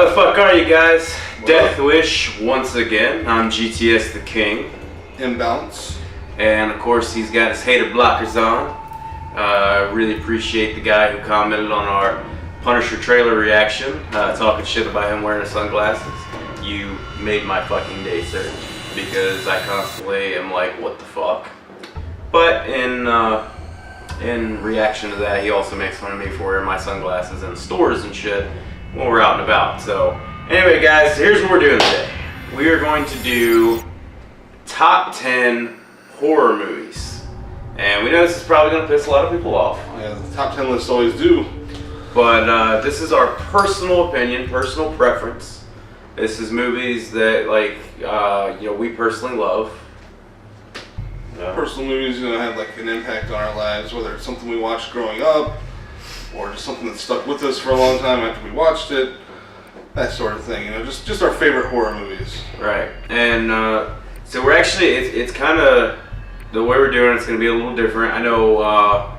How the fuck are you guys? Death Wish once again. I'm GTS the King. Imbalance. And of course he's got his hater blockers on. Really appreciate the guy who commented on our Punisher trailer reaction, talking shit about him wearing his sunglasses. You made my fucking day, sir. Because I constantly am like, what the fuck? But in reaction to that, he also makes fun of me for wearing my sunglasses in stores and shit when we're out and about. So anyway guys, here's what we're doing today. We are going to do top 10 horror movies. And we know this is probably going to piss a lot of people off. Yeah, the top 10 lists always do. But this is our personal opinion, personal preference. This is movies that, like, we personally love. Personal movies, have like an impact on our lives, whether it's something we watched growing up, or just something that stuck with us for a long time after we watched it, that sort of thing. Just our favorite horror movies. Right. And so we're actually, it's kind of, the way we're doing it's going to be a little different. I know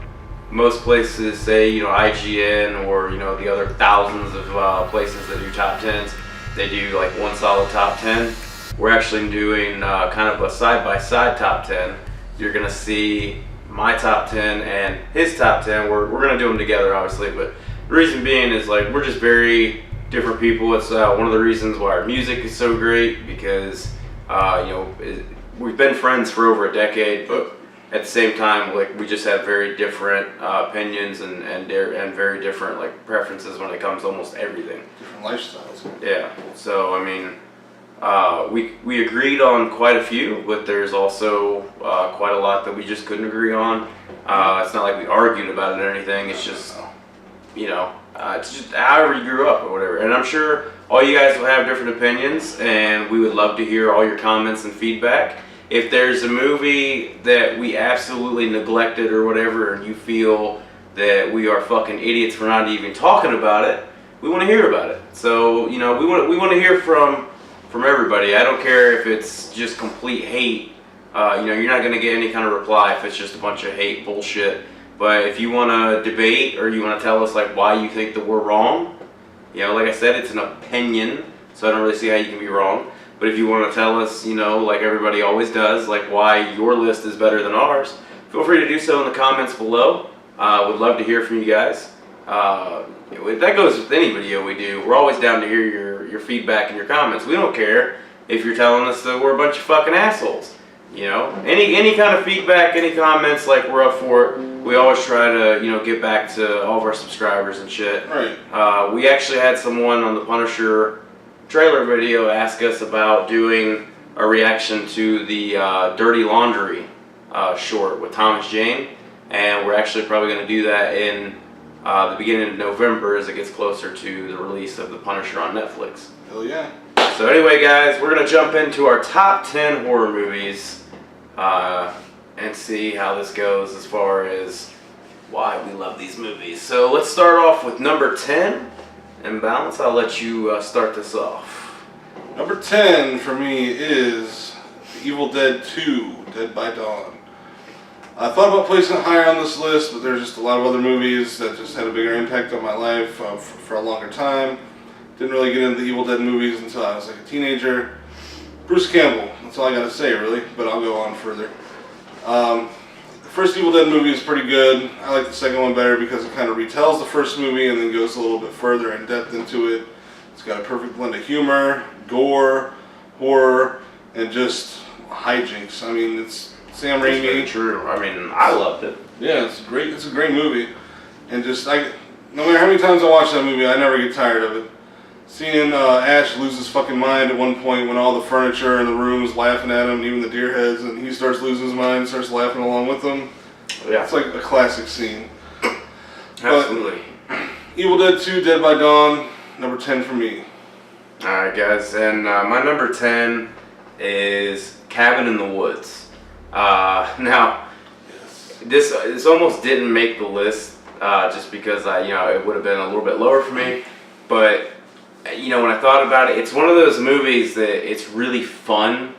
most places say, IGN or, the other thousands of places that do top 10s, they do like one solid top 10. We're actually doing kind of a side-by-side top 10. You're going to see my top 10 and his top 10. We're going to do them together, obviously, but the reason being is, like, we're just very different people. It's one of the reasons why our music is so great, because, we've been friends for over a decade, but at the same time, like, we just have very different opinions and very different, like, preferences when it comes to almost everything. Different lifestyles. Yeah. So, I mean, we agreed on quite a few, but there's also quite a lot that we just couldn't agree on. It's not like we argued about it or anything. It's just, it's just however you grew up or whatever. And I'm sure all you guys will have different opinions, and we would love to hear all your comments and feedback. If there's a movie that we absolutely neglected or whatever, and you feel that we are fucking idiots for not even talking about it, we want to hear about it. So, we want to hear from everybody. I don't care if it's just complete hate. You're not going to get any kind of reply if it's just a bunch of hate bullshit. But if you want to debate, or you want to tell us, like, why you think that we're wrong, like I said, it's an opinion, so I don't really see how you can be wrong. But if you want to tell us, like everybody always does, like, why your list is better than ours, feel free to do so in the comments below. Would love to hear from you guys. That goes with any video we do. We're always down to hear your feedback and your comments. We don't care if you're telling us that we're a bunch of fucking assholes. Any kind of feedback, any comments, like, we're up for it. We always try to, get back to all of our subscribers and shit. Right. We actually had someone on the Punisher trailer video ask us about doing a reaction to the Dirty Laundry short with Thomas Jane, and we're actually probably going to do that in the beginning of November as it gets closer to the release of the Punisher on Netflix. Hell yeah. So anyway guys, we're going to jump into our top 10 horror movies and see how this goes as far as why we love these movies. So let's start off with number 10. Imbalance, I'll let you start this off. Number 10 for me is The Evil Dead 2, Dead by Dawn. I thought about placing it higher on this list, but there's just a lot of other movies that just had a bigger impact on my life for a longer time. Didn't really get into the Evil Dead movies until I was like a teenager. Bruce Campbell, that's all I gotta say really, but I'll go on further. The first Evil Dead movie is pretty good. I like the second one better because it kind of retells the first movie and then goes a little bit further in depth into it. It's got a perfect blend of humor, gore, horror, and just hijinks. I mean, it's Sam Raimi. That's very true. I mean, I loved it. Yeah, it's great. It's a great movie, and just no matter how many times I watch that movie, I never get tired of it. Seeing Ash lose his fucking mind at one point when all the furniture in the room is laughing at him, and even the deer heads, and he starts losing his mind, starts laughing along with them. Yeah. It's like a classic scene. Absolutely. But Evil Dead 2, Dead by Dawn, number 10 for me. Alright guys, and my number 10 is Cabin in the Woods. Now, this almost didn't make the list just because it would have been a little bit lower for me, but when I thought about it, it's one of those movies that it's really fun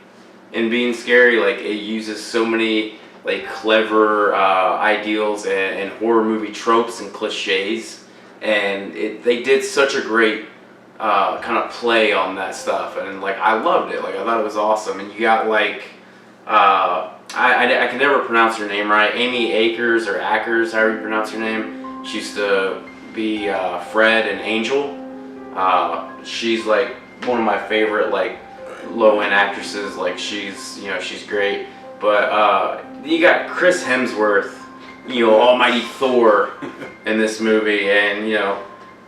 in being scary. Like, it uses so many like clever ideals and horror movie tropes and cliches, and they did such a great kind of play on that stuff, and like I loved it. Like I thought it was awesome, and you got like I can never pronounce her name right. Amy Akers or Ackers, however you pronounce her name. She used to be Fred and Angel. She's like one of my favorite like low end actresses. Like she's great. But you got Chris Hemsworth, Almighty Thor in this movie, and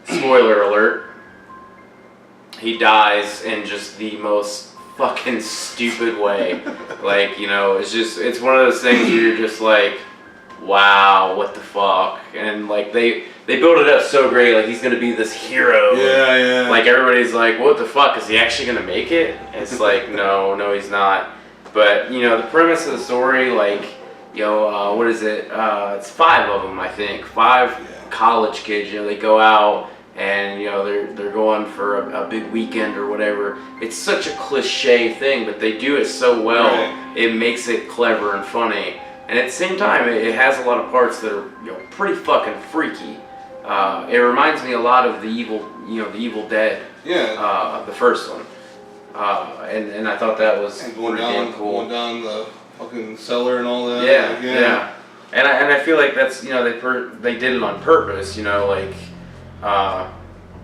spoiler alert, he dies in just the most fucking stupid way. Like, it's one of those things where you're just like, wow, what the fuck? And like they build it up so great, like he's gonna be this hero. Yeah. Like everybody's like, what the fuck? Is he actually gonna make it? And it's like, no, he's not. But the premise of the story, like, what is it? It's 5 of them, I think. 5 college kids. They go out and they're going for a big weekend or whatever. It's such a cliche thing, but they do it so well. Right. It makes it clever and funny. And at the same time, it has a lot of parts that are pretty fucking freaky. It reminds me a lot of the Evil Dead. Yeah. The first one. And I thought that was going down the fucking cellar and all that. Yeah. And I feel like that's they did it on purpose.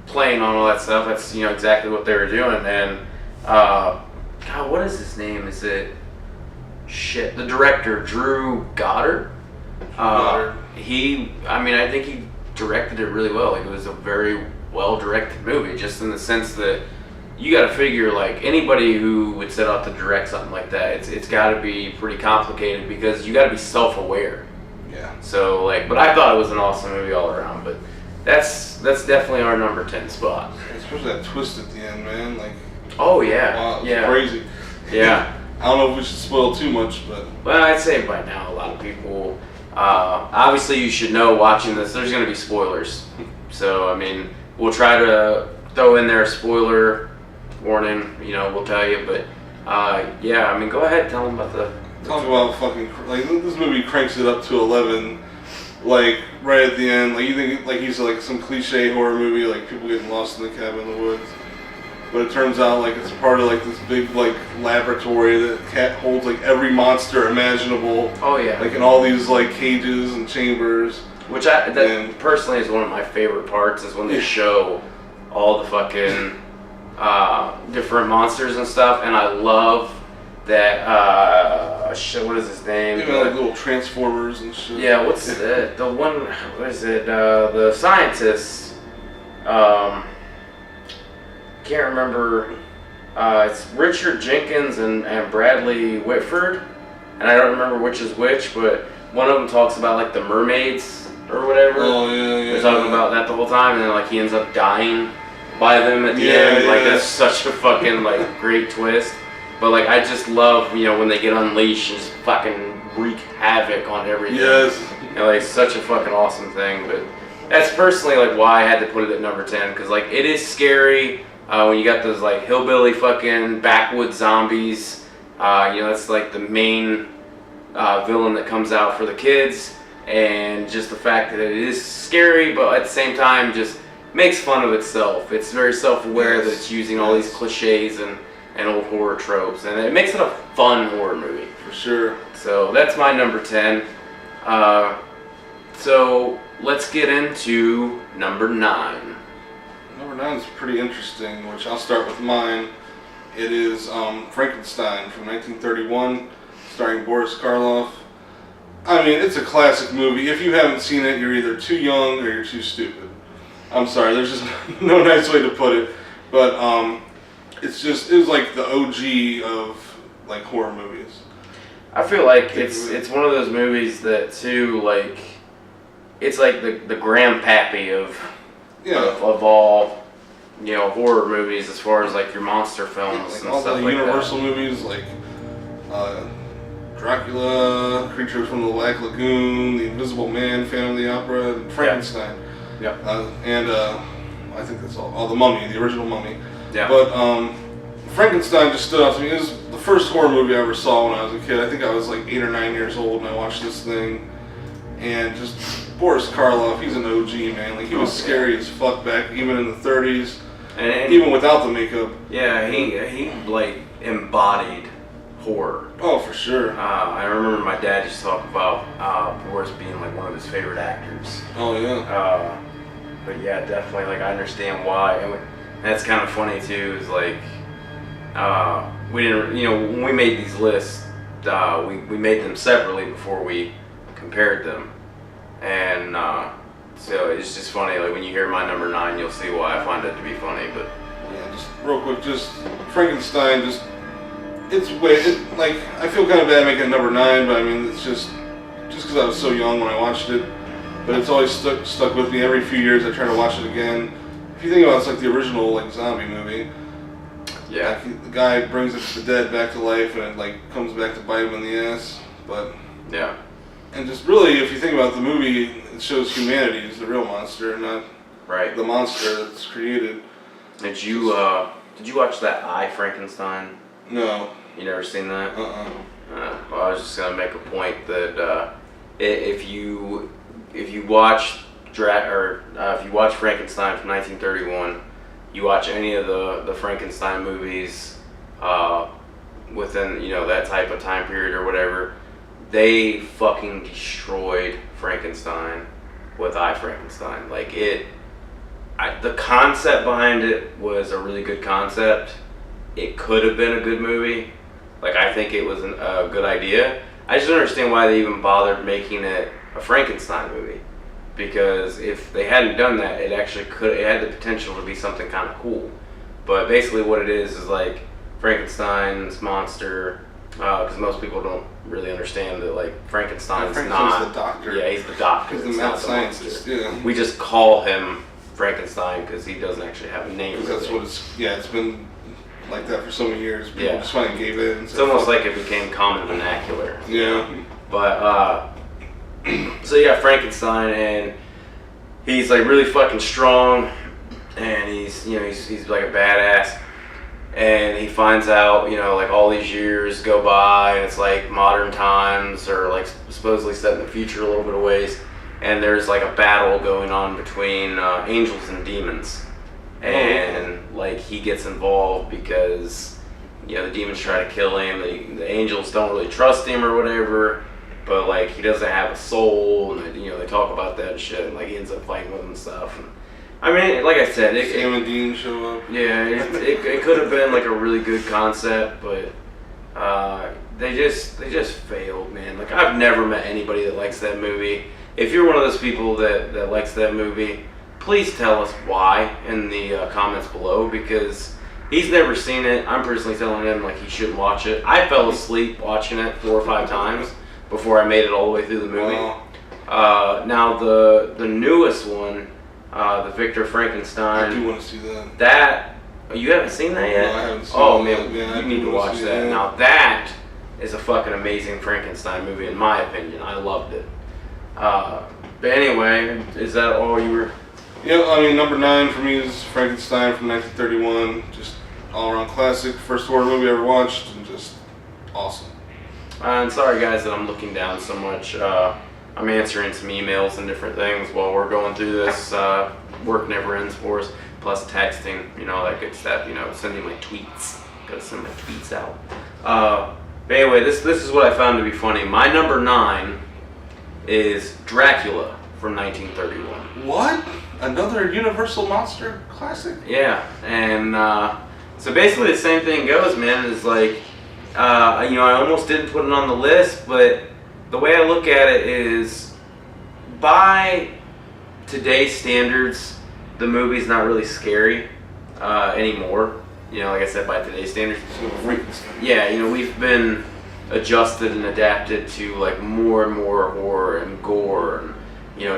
Playing on all that stuff. That's exactly what they were doing. And God, what is his name? Is it the director Drew Goddard? I think he directed it really well. Like it was a very well directed movie, just in the sense that you got to figure like anybody who would set out to direct something like that, it's got to be pretty complicated because you got to be self-aware. Yeah. So but I thought it was an awesome movie all around. But that's definitely our number 10 spot. Especially that twist at the end, man. Like. Oh yeah. Wow, yeah. Crazy. Yeah. I don't know if we should spoil too much, but. Well, I'd say by now a lot of people. Obviously, you should know watching this. There's going to be spoilers. So I mean, we'll try to throw in there a spoiler warning. We'll tell you. But I mean, go ahead, tell them about the. Talk about fucking like this movie cranks it up to 11, like right at the end. Like you think like he's like some cliche horror movie, like people getting lost in the cabin in the woods. But it turns out like it's part of like this big like laboratory that holds like every monster imaginable. Oh yeah. Like in all these like cages and chambers. Which that personally is one of my favorite parts is when they show all the fucking different monsters and stuff, and I love that what is his name? Even like little transformers and shit. Yeah, what's the one? What is it? The scientist. Can't remember. It's Richard Jenkins and Bradley Whitford, and I don't remember which is which, but one of them talks about like the mermaids or whatever. Oh yeah. They're talking about that the whole time, and then like he ends up dying by them at the end. Like that's such a fucking like great twist. But like I just love when they get unleashed and just fucking wreak havoc on everything. Yes. Like such a fucking awesome thing. But that's personally like why I had to put it at number 10 because like it is scary. When you got those like hillbilly fucking backwoods zombies, that's like the main villain that comes out for the kids, and just the fact that it is scary, but at the same time just makes fun of itself. It's very self-aware that it's using all these cliches and old horror tropes, and it makes it a fun horror movie. For sure. So that's my number 10. So let's get into number 9. Number 9 is pretty interesting, which I'll start with mine. It is Frankenstein from 1931, starring Boris Karloff. I mean, it's a classic movie. If you haven't seen it, you're either too young or you're too stupid. I'm sorry, there's just no nice way to put it. But it was like the OG of like horror movies. I feel like it's one of those movies that too like it's like the grandpappy of all horror movies as far as like your monster films like and all stuff the like Universal that. movies like Dracula, Creatures from the Black Lagoon, The Invisible Man, Phantom of the Opera, and Frankenstein. Yeah. And I think that's all. Oh, The Mummy, the original Mummy. Yeah. But Frankenstein just stood out to me. It was the first horror movie I ever saw when I was a kid. I think I was like 8 or 9 years old and I watched this thing. And just Boris Karloff, he's an OG, man. Like he was scary as fuck back even in the 30s. And even without the makeup. yeah, he like embodied horror. Oh, for sure. I remember my dad used to talk about Boris being like one of his favorite actors. Oh yeah. But yeah, definitely, like, I understand why. And that's kind of funny too, is like, we didn't, when we made these lists, we made them separately before we compared them. And so it's just funny, like, when you hear my number 9, you'll see why I find it to be funny. But yeah, just real quick, just Frankenstein, it's like, I feel kind of bad making it number 9, but I mean, it's just because I was so young when I watched it. But it's always stuck with me. Every few years I try to watch it again. If you think about it, it's like the original like zombie movie. yeah, Like, the guy brings the dead back to life and it like comes back to bite him in the ass. But yeah, and just really, if you think about the movie, it shows humanity is the real monster, not right. the monster that's created. Did you watch that I, Frankenstein? No. You never seen that? Uh-uh. Well, I was just gonna make a point that if you watch if you watch Frankenstein from 1931, you watch any of the Frankenstein movies within that type of time period or whatever, they fucking destroyed Frankenstein with I, Frankenstein. Like the concept behind it was a really good concept. It could have been a good movie. Like, I think it was a good idea. I just don't understand why they even bothered making it a Frankenstein movie. Because if they hadn't done that, it had the potential to be something kind of cool. But basically what it is like Frankenstein's monster, because most people don't really understand that, like, Frankenstein's not the doctor. Yeah, he's the doctor. He's the It's mad not the scientist. monster. Yeah. We just call him Frankenstein because he doesn't actually have a name. Because that's really. what it's been like that for so many years. People Yeah. just finally gave in. And It's said, almost "Fuck." like it became common vernacular. Yeah. But so you got Frankenstein, and he's like really fucking strong, and he's like a badass. And he finds out, like, all these years go by, and it's like modern times, or like supposedly set in the future a little bit of ways. And there's like a battle going on between angels and demons, and like he gets involved because the demons try to kill him. The angels don't really trust him or whatever, but like he doesn't have a soul, and they talk about that shit, and like he ends up fighting with them and stuff. And, I mean, like I said, Sam and Dean show up. yeah, it could have been like a really good concept, but they just failed, man. Like, I've never met anybody that likes that movie. If you're one of those people that likes that movie, please tell us why in the comments below, because he's never seen it. I'm personally telling him like he shouldn't watch it. I fell asleep watching it 4 or 5 times before I made it all the way through the movie. Wow. Now the newest one, the Victor Frankenstein. I do want to see that. That you haven't seen that yet? No, I haven't seen Oh that. man, Yeah, I you need do to wanna watch see that. that. Now that is a fucking amazing Frankenstein movie, in my opinion. I loved it. But anyway, is that all you were? Yeah, I mean, number 9 for me is Frankenstein from 1931. Just all-around classic, first horror movie I ever watched, and just awesome. And sorry guys that I'm looking down so much. I'm answering some emails and different things while we're going through this. Work never ends for us. Plus texting, that good stuff. Sending my tweets. Gotta send my tweets out. But anyway, this is what I found to be funny. My number 9 is Dracula from 1931. What? Another Universal monster classic? Yeah, and so basically the same thing goes, man. Is like, I almost didn't put it on the list, but the way I look at it is, by today's standards, the movie's not really scary anymore. Like I said, by today's standards. Yeah, we've been adjusted and adapted to like more and more horror and gore and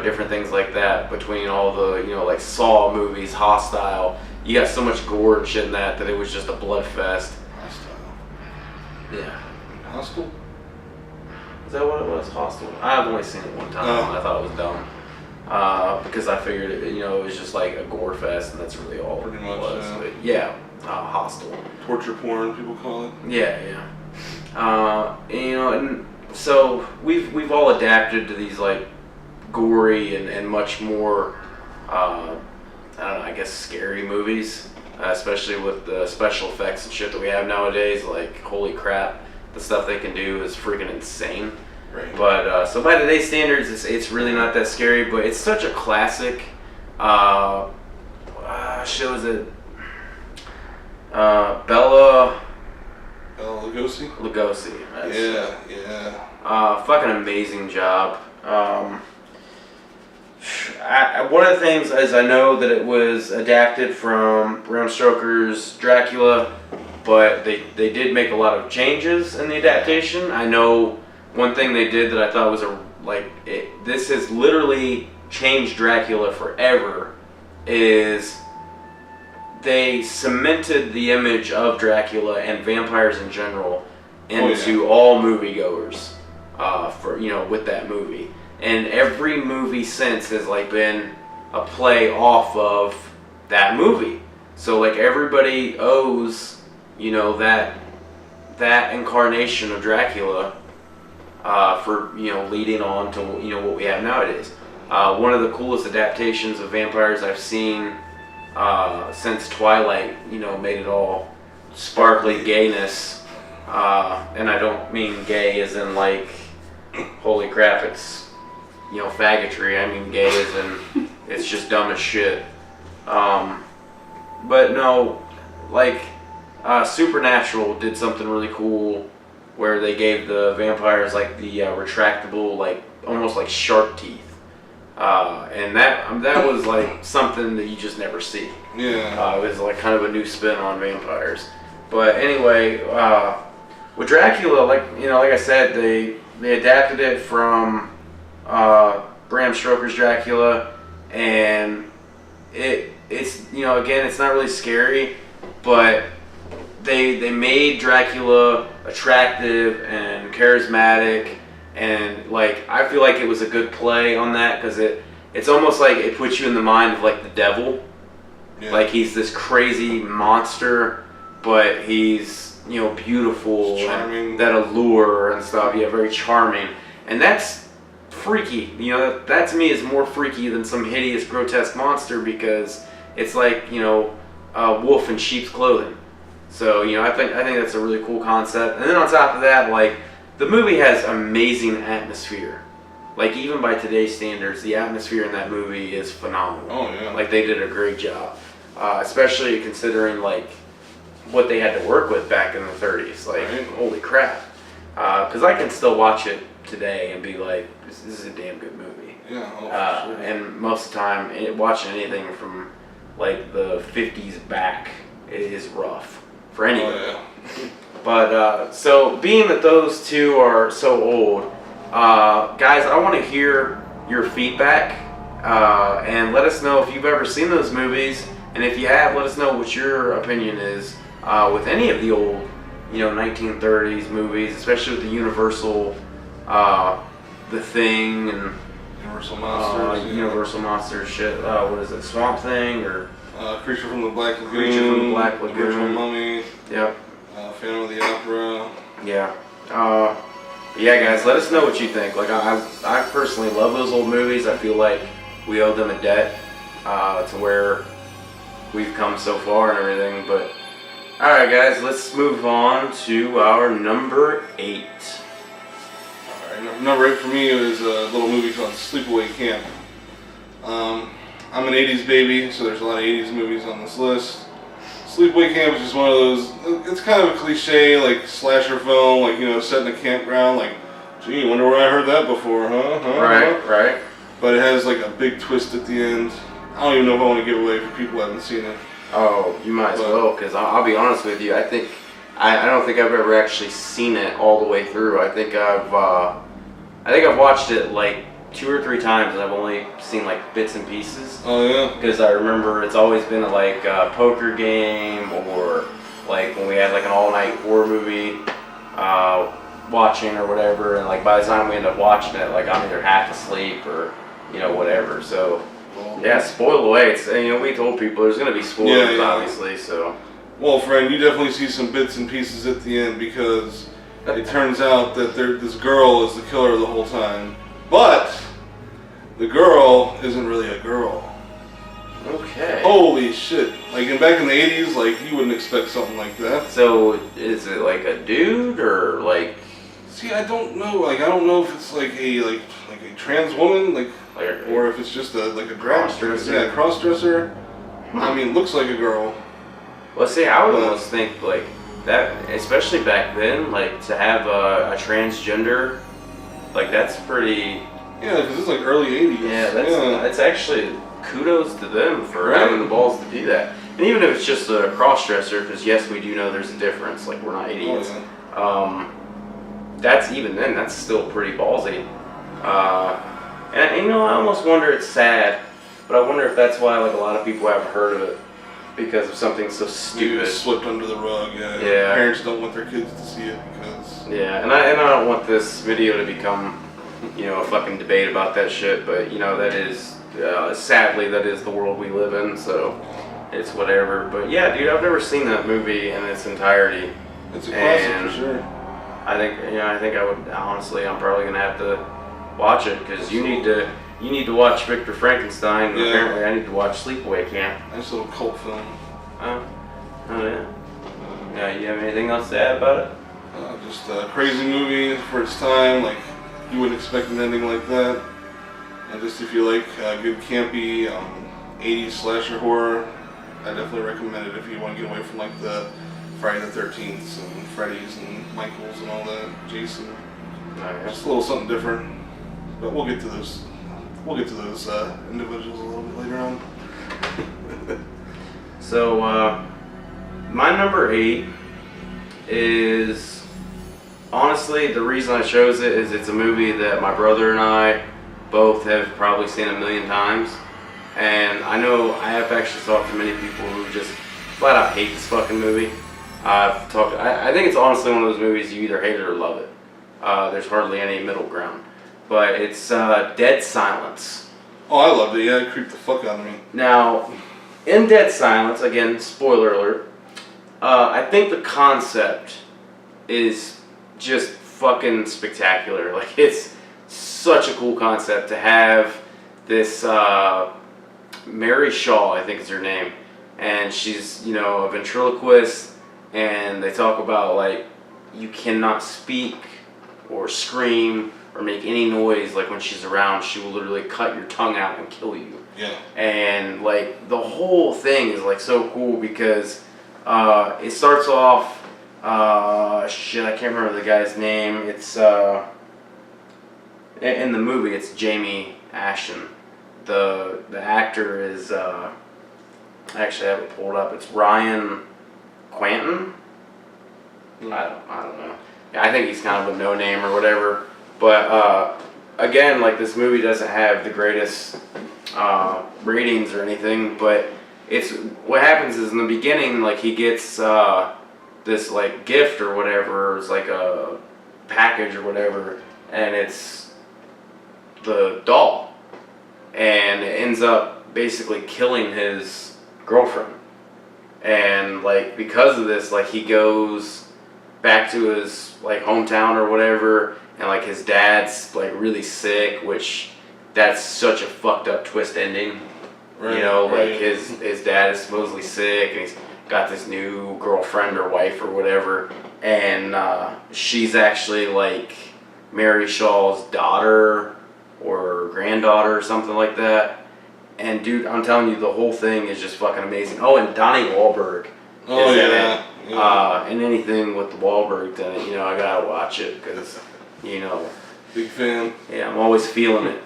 different things like that, between all the like Saw movies, Hostile. You got so much gore and shit in that it was just a blood fest. Hostile. Yeah. Hostile? Is that what it was? Hostile? I've only seen it one time. Oh. I thought it was dumb. Because I figured it was just like a gore fest, and that's really all Pretty it much, was. yeah. But yeah, Hostile. Torture porn, people call it. Yeah. And so we've all adapted to these like gory and much more, I don't know, I guess scary movies. especially with the special effects and shit that we have nowadays. Like, holy crap, the stuff they can do is freaking insane. Right. But so by today's standards, it's really not that scary. But it's such a classic. Shit, was it Bella Lugosi? Yeah. Fucking amazing job. One of the things is I know that it was adapted from Bram Stoker's Dracula, but they did make a lot of changes in the adaptation. I know one thing they did that I thought was this has literally changed Dracula forever, is they cemented the image of Dracula and vampires in general into all moviegoers with that movie. And every movie since has been a play off of that movie. So everybody owes that incarnation of Dracula for leading on to what we have nowadays. One of the coolest adaptations of vampires I've seen since Twilight made it all sparkly gayness, and I don't mean gay as in holy crap it's faggotry. I mean gay as in it's just dumb as shit. But no, Supernatural did something really cool where they gave the vampires the retractable almost like shark teeth. And that was something that you just never see. Yeah. It was kind of a new spin on vampires. But anyway, with Dracula, like I said, they adapted it from Bram Stoker's Dracula, and it's again, it's not really scary, but they made Dracula attractive and charismatic. And I feel like it was a good play on that, because it's almost like it puts you in the mind of the devil. Yeah. He's this crazy monster, but he's beautiful, charming, that allure and stuff. Yeah, very charming, and that's freaky. That to me is more freaky than some hideous, grotesque monster, because it's a wolf in sheep's clothing. So I think that's a really cool concept. And then on top of that, the movie has amazing atmosphere. Even by today's standards, the atmosphere in that movie is phenomenal. Oh, yeah. They did a great job. Especially considering, what they had to work with back in the 30s. Right. Holy crap. Because I can still watch it today and be this is a damn good movie. Yeah, for sure. And most of the time, watching anything from, the 50s back is rough for anyone. Oh, yeah. But, so being that those two are so old, guys, I want to hear your feedback, and let us know if you've ever seen those movies, and if you have, let us know what your opinion is, with any of the old, 1930s movies, especially with the Universal, The Thing, and Universal Monsters. Universal Monsters shit, what is it, Swamp Thing, or? Creature from the Black Lagoon. Creature from the Black Lagoon. Original Mummy. Yep. Phantom of the Opera. Yeah. Yeah, guys, let us know what you think. I personally love those old movies. I feel like we owe them a debt to where we've come so far and everything. But alright, guys, let's move on to our number 8. Alright, number 8 for me is a little movie called Sleepaway Camp. I'm an 80s baby, so there's a lot of 80s movies on this list. Sleepaway Camp is just one of those, it's kind of a cliche, slasher film, set in a campground, gee, wonder where I heard that before, huh? Right. But it has, a big twist at the end. I don't even know if I want to give away for people who haven't seen it. Oh, you might as well, because I'll be honest with you, I don't think I've ever actually seen it all the way through. I think I've watched it, 2 or 3 times, and I've only seen bits and pieces. Oh yeah. Because I remember it's always been a poker game, or when we had an all-night horror movie watching or whatever, and by the time we end up watching it, I'm either half asleep or whatever. So yeah, spoiled away. It's we told people there's gonna be spoilers, obviously. So. Well, friend, you definitely see some bits and pieces at the end, because it turns out that this girl is the killer the whole time. But the girl isn't really a girl. Okay. Holy shit! Like back in the '80s, like you wouldn't expect something like that. So is it like a dude or like? See, I don't know. Like I don't know if it's like a trans woman, or if it's just a drag cross-dresser? Yeah, cross dresser. I mean, looks like a girl. Well, see, I would almost think like that, especially back then, like to have a transgender, like that's pretty. Yeah, because it's like early '80s. Yeah, that's actually kudos to them for having the balls to do that. And even if it's just a cross-dresser, because yes, we do know there's a difference. Like we're not idiots. That's even then, that's still pretty ballsy. And you know, I almost wonder, it's sad, but I wonder if that's why like a lot of people haven't heard of it because of something so stupid. It's slipped under the rug. Yeah. Parents don't want their kids to see it because. Yeah, and I don't want this video to become, you know, a fucking debate about that shit. But you know, that is sadly that is the world we live in. So it's whatever. But yeah, dude, I've never seen that movie in its entirety. It's a classic for sure. I think I would honestly. I'm probably gonna have to watch it because you need to watch Victor Frankenstein. And apparently, I need to watch Sleepaway Camp. Nice little cult film. Oh yeah. Yeah, you have anything else to add about it? Just a crazy movie for its time. Like you wouldn't expect an ending like that. And just if you like good campy 80s slasher horror, I definitely recommend it if you want to get away from like the Friday the 13th and Freddy's and Michaels and all that, Jason. Just a little something different. But we'll get to those. We'll get to those individuals a little bit later on. So my number 8 is honestly the reason I chose it is it's a movie that my brother and I both have probably seen a million times, and I know I have actually talked to many people who just flat out hate this fucking movie. I think it's honestly one of those movies you either hate it or love it. There's hardly any middle ground. But it's Dead Silence. Oh, I loved it. Yeah, it creeped the fuck out of me. Now, in Dead Silence, again, spoiler alert, I think the concept is just fucking spectacular. Like, it's such a cool concept to have this Mary Shaw, I think is her name, and she's, you know, a ventriloquist, and they talk about, like, you cannot speak or scream or make any noise. Like when she's around, she will literally cut your tongue out and kill you. Yeah. And like the whole thing is like so cool because it starts off shit, I can't remember the guy's name. It's in the movie it's Jamie Ashton. The actor is I actually have it pulled up. It's Ryan Quanten. I don't know. Yeah, I think he's kind of a no name or whatever. But again, like this movie doesn't have the greatest ratings or anything, but it's what happens is in the beginning, like he gets this like gift or whatever, it's like a package or whatever, and it's the doll, and it ends up basically killing his girlfriend, and like because of this, like he goes back to his like hometown or whatever. And like his dad's like really sick, which that's such a fucked up twist ending. Right, you know, like his dad is supposedly sick and he's got this new girlfriend or wife or whatever. And she's actually like Mary Shaw's daughter or granddaughter or something like that. And dude, I'm telling you, the whole thing is just fucking amazing. Oh, and Donnie Wahlberg is in it. Yeah. And anything with the Wahlberg in it, you know, I gotta watch it because... You know, big fan. Yeah, I'm always feeling it.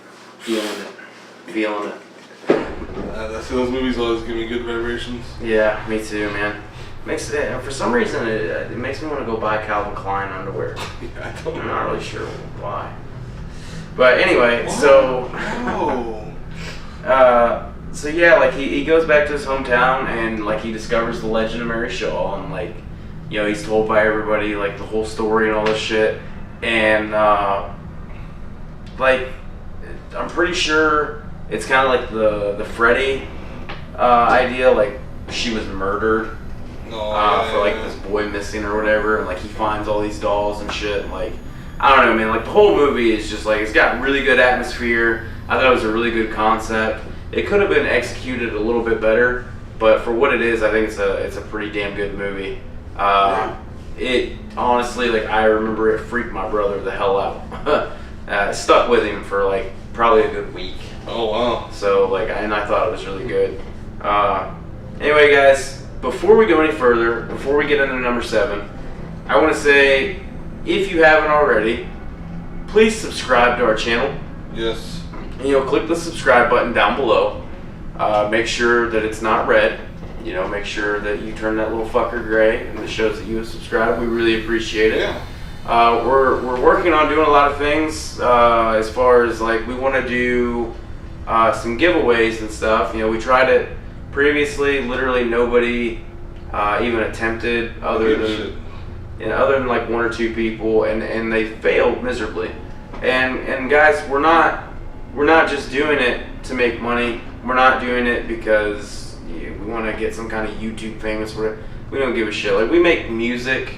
Those movies always give me good vibrations. Yeah, me too, man. Makes for some reason it makes me want to go buy Calvin Klein underwear. Yeah, I'm not really sure why. But anyway, what? So yeah, like he goes back to his hometown and like he discovers the legend of Mary Shaw and like, you know, he's told by everybody like the whole story and all this shit. And like I'm pretty sure it's kind of like the Freddy idea, like she was murdered for like this boy missing or whatever, and like he finds all these dolls and shit. And, like I don't know, man. Like the whole movie is just like it's got really good atmosphere. I thought it was a really good concept, It could have been executed a little bit better, but for what it is, I think it's a pretty damn good movie. It honestly, like, I remember it freaked my brother the hell out. It stuck with him for like probably a good week. Oh wow. So like, and I thought it was really good. Anyway, guys, before we go any further, before we get into number 7, I want to say, if you haven't already, please subscribe to our channel. Yes. Click the subscribe button down below. Make sure that it's not red. Make sure that you turn that little fucker gray, and it shows that you have subscribed. We really appreciate it. Yeah. We're working on doing a lot of things as far as like we want to do some giveaways and stuff. We tried it previously. Literally nobody even attempted other than like 1 or 2 people, and they failed miserably. And guys, we're not just doing it to make money. We're not doing it because we want to get some kind of YouTube famous. We don't give a shit. Like, we make music,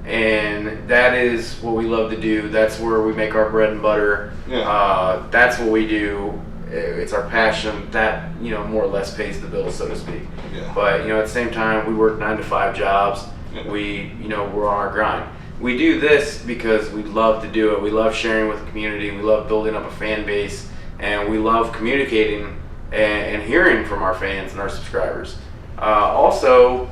and that is what we love to do. That's where we make our bread and butter. Yeah. That's what we do. It's our passion that more or less pays the bills, so to speak. Yeah. But at the same time, we work 9 to 5 jobs. Yeah. We're on our grind. We do this because we love to do it. We love sharing with the community. We love building up a fan base, and we love communicating and hearing from our fans and our subscribers. Also,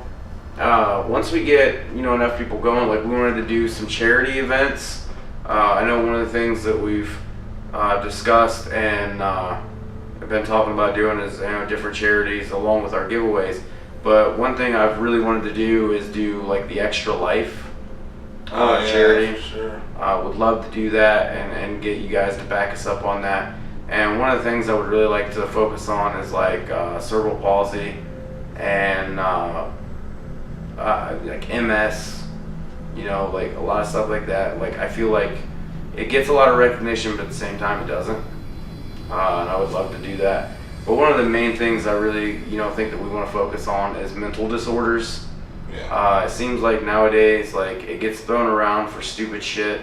once we get enough people going, like, we wanted to do some charity events. I know one of the things that we've discussed and have been talking about doing is different charities along with our giveaways. But one thing I've really wanted to do is do like the Extra Life charity. Sure. Would love to do that and get you guys to back us up on that. And one of the things I would really like to focus on is like cerebral palsy and like MS, like a lot of stuff like that. Like, I feel like it gets a lot of recognition, but at the same time it doesn't. And I would love to do that. But one of the main things I really, think that we want to focus on is mental disorders. Yeah. It seems like nowadays, like, it gets thrown around for stupid shit.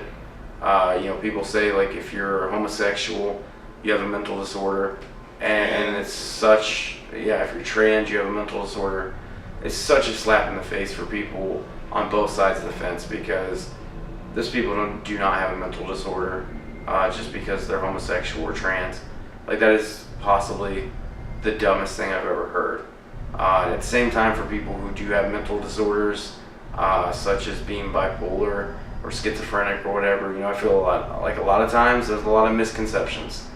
People say, like, if you're homosexual, you have a mental disorder. And it's such, if you're trans, you have a mental disorder. It's such a slap in the face for people on both sides of the fence, because those people do not have a mental disorder just because they're homosexual or trans. Like, that is possibly the dumbest thing I've ever heard. At the same time, for people who do have mental disorders, such as being bipolar or schizophrenic or whatever, I feel a lot of times there's a lot of misconceptions.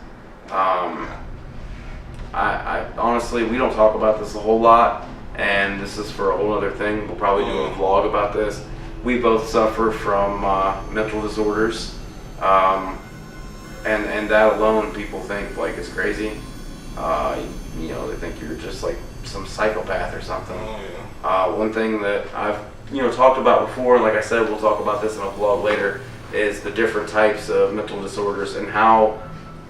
I honestly, we don't talk about this a whole lot, and this is for a whole other thing. We'll probably do a vlog about this. We both suffer from mental disorders, and that alone, people think like is crazy. They think you're just like some psychopath or something. One thing that I've talked about before, and like I said, we'll talk about this in a vlog later, is the different types of mental disorders and how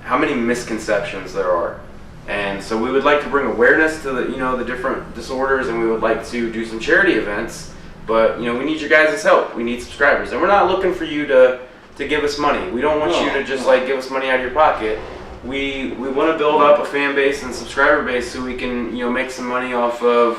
many misconceptions there are. And so we would like to bring awareness to the different disorders, and we would like to do some charity events. But we need your guys' help. We need subscribers, and we're not looking for you to give us money. We don't want you to just like give us money out of your pocket. We want to build up a fan base and subscriber base so we can make some money off of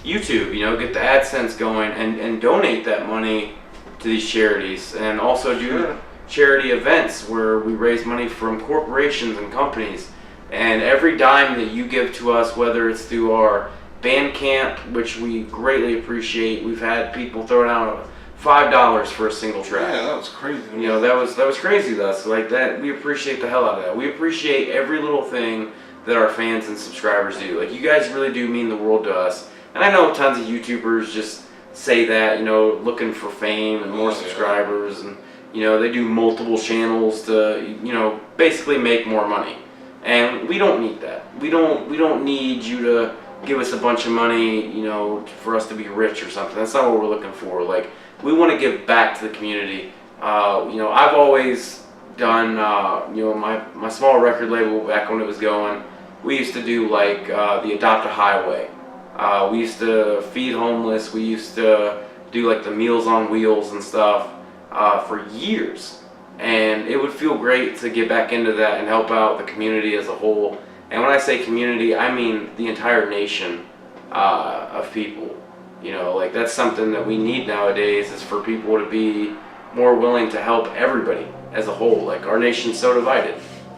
YouTube. Get the AdSense going and donate that money to these charities, and also do charity events where we raise money from corporations and companies. And every dime that you give to us, whether it's through our Bandcamp, which we greatly appreciate, we've had people throw down $5 for a single track. Yeah, that was crazy. That was crazy to us. Like that, we appreciate the hell out of that. We appreciate every little thing that our fans and subscribers do. Like, you guys really do mean the world to us. And I know tons of YouTubers just say that, looking for fame and more subscribers, and they do multiple channels to basically make more money. And we don't need that. We don't need you to give us a bunch of money, for us to be rich or something. That's not what we're looking for. Like, we want to give back to the community. I've always done, my small record label back when it was going, we used to do like the Adopt a Highway. We used to feed homeless. We used to do like the Meals on Wheels and stuff for years. And it would feel great to get back into that and help out the community as a whole And when I say community, I mean the entire nation of people. You know, like that's something that we need nowadays is for people to be more willing to help everybody as a whole. Like our nation's so divided.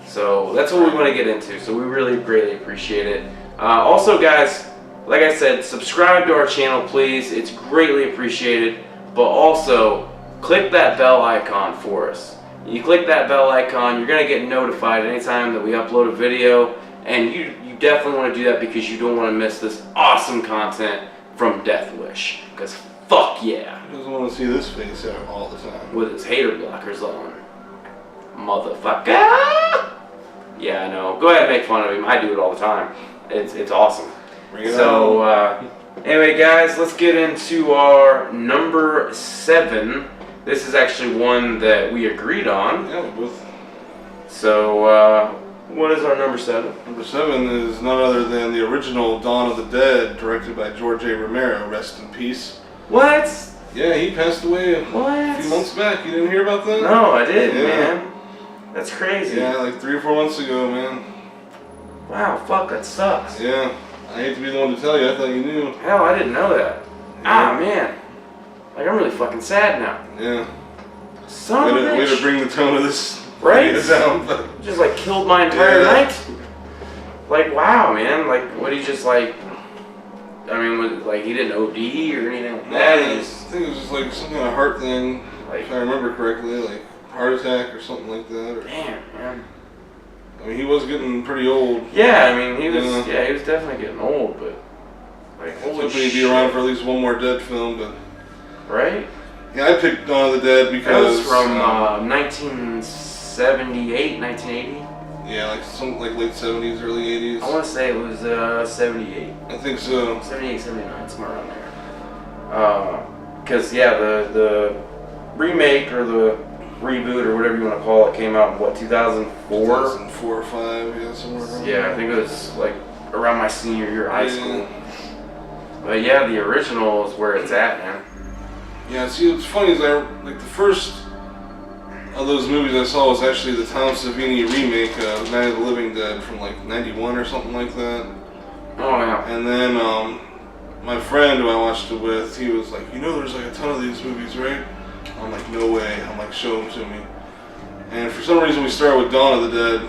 So that's what we want to get into. So we really greatly appreciate it. Also, guys, like I said, subscribe to our channel, please. It's greatly appreciated. But also, click that bell icon for us. You click that bell icon, you're going to get notified anytime that we upload a video. And you definitely want to do that because you don't want to miss this awesome content from Death Wish. Because fuck yeah. He doesn't want to see this face out all the time. With his hater blockers on. Motherfucker! Yeah, I know. Go ahead and make fun of him. I do it all the time. It's awesome. Bring it So, on. anyway, guys, let's get into our number 7. This is actually one that we agreed on. Yeah, we both. So, what is our number 7? Number 7 is none other than the original Dawn of the Dead, directed by George A. Romero. Rest in peace. What? Yeah, he passed away a What? few months back. You didn't hear about that? No, I didn't, Yeah. man. That's crazy. Yeah, like 3 or 4 months ago, man. Wow, fuck, that sucks. Yeah, I hate to be the one to tell you. I thought you knew. Hell, I didn't know that. Ah, man. Like, I'm really fucking sad now. Yeah. Son of a Way to bitch. bring the tone of this Right? down. But Just, like, killed my entire Yeah. night. Like, wow, man. Like, what he just, like... I mean, like, he didn't OD or anything like that. He I just, think it was just like some kind of heart thing, like, if I remember correctly, like heart attack or something like that. Or, damn, man. I mean, he was getting pretty old. Yeah, I mean, he was... Yeah. Yeah, he was definitely getting old, but... Like, I was holy hoping shit. he'd be around for at least one more Dead film, but Right? yeah, I picked Dawn of the Dead That because was from 1978, 1980. yeah, like some like late 70s, early 80s. I want to say it was 78. I think so. 78, 79, somewhere around there. Because, yeah, the remake or the reboot or whatever you want to call it came out in, what, 2004? 2004 or 5, yeah, somewhere around Yeah, I think it was, like, around my senior year of high Yeah. school. But, yeah, the original is where it's at, man. Yeah, see, what's funny is like the first of those movies I saw was actually the Tom Savini remake of Night of the Living Dead from like 91 or something like that. Oh, yeah. And then my friend who I watched it with, he was like, you know there's like a ton of these movies, right? I'm like, no way. I'm like, show them to me. And for some reason we started with Dawn of the Dead,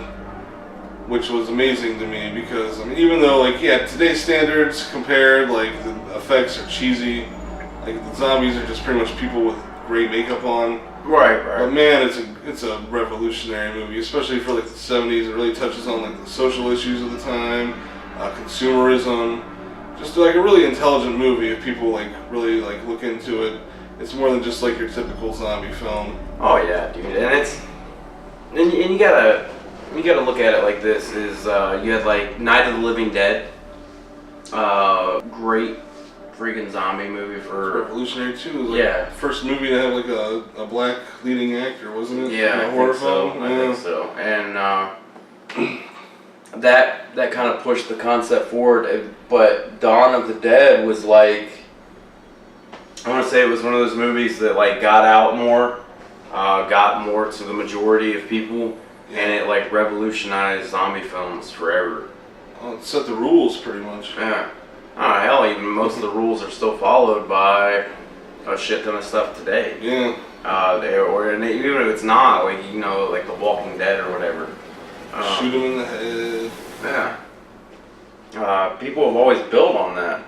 which was amazing to me because, I mean, even though like, yeah, today's standards compared, like the effects are cheesy, like the zombies are just pretty much people with gray makeup on. Right, But right. man, it's a revolutionary movie, especially for like the 70s. It really touches on like the social issues of the time, consumerism. Just like a really intelligent movie if people like really like look into it. It's more than just like your typical zombie film. Oh, yeah, dude. And it's... And you gotta look at it like this, is you had like Night of the Living Dead. Great freaking zombie movie It's for... revolutionary too. It was like Yeah. the first movie to have like a black leading actor, wasn't it? Yeah, In a I horror think so. film. I think so. And that kind of pushed the concept forward. But Dawn of the Dead was like, I want to say it was one of those movies that like got out more, got more to the majority of people, and it like revolutionized zombie films forever. Well, it set the rules pretty much. Yeah. Oh, hell, even most of the rules are still followed by a shit ton of stuff today. Yeah. Even if it's not, like, you know, like The Walking Dead or whatever. Shoot him in the head. Yeah. People have always built on that.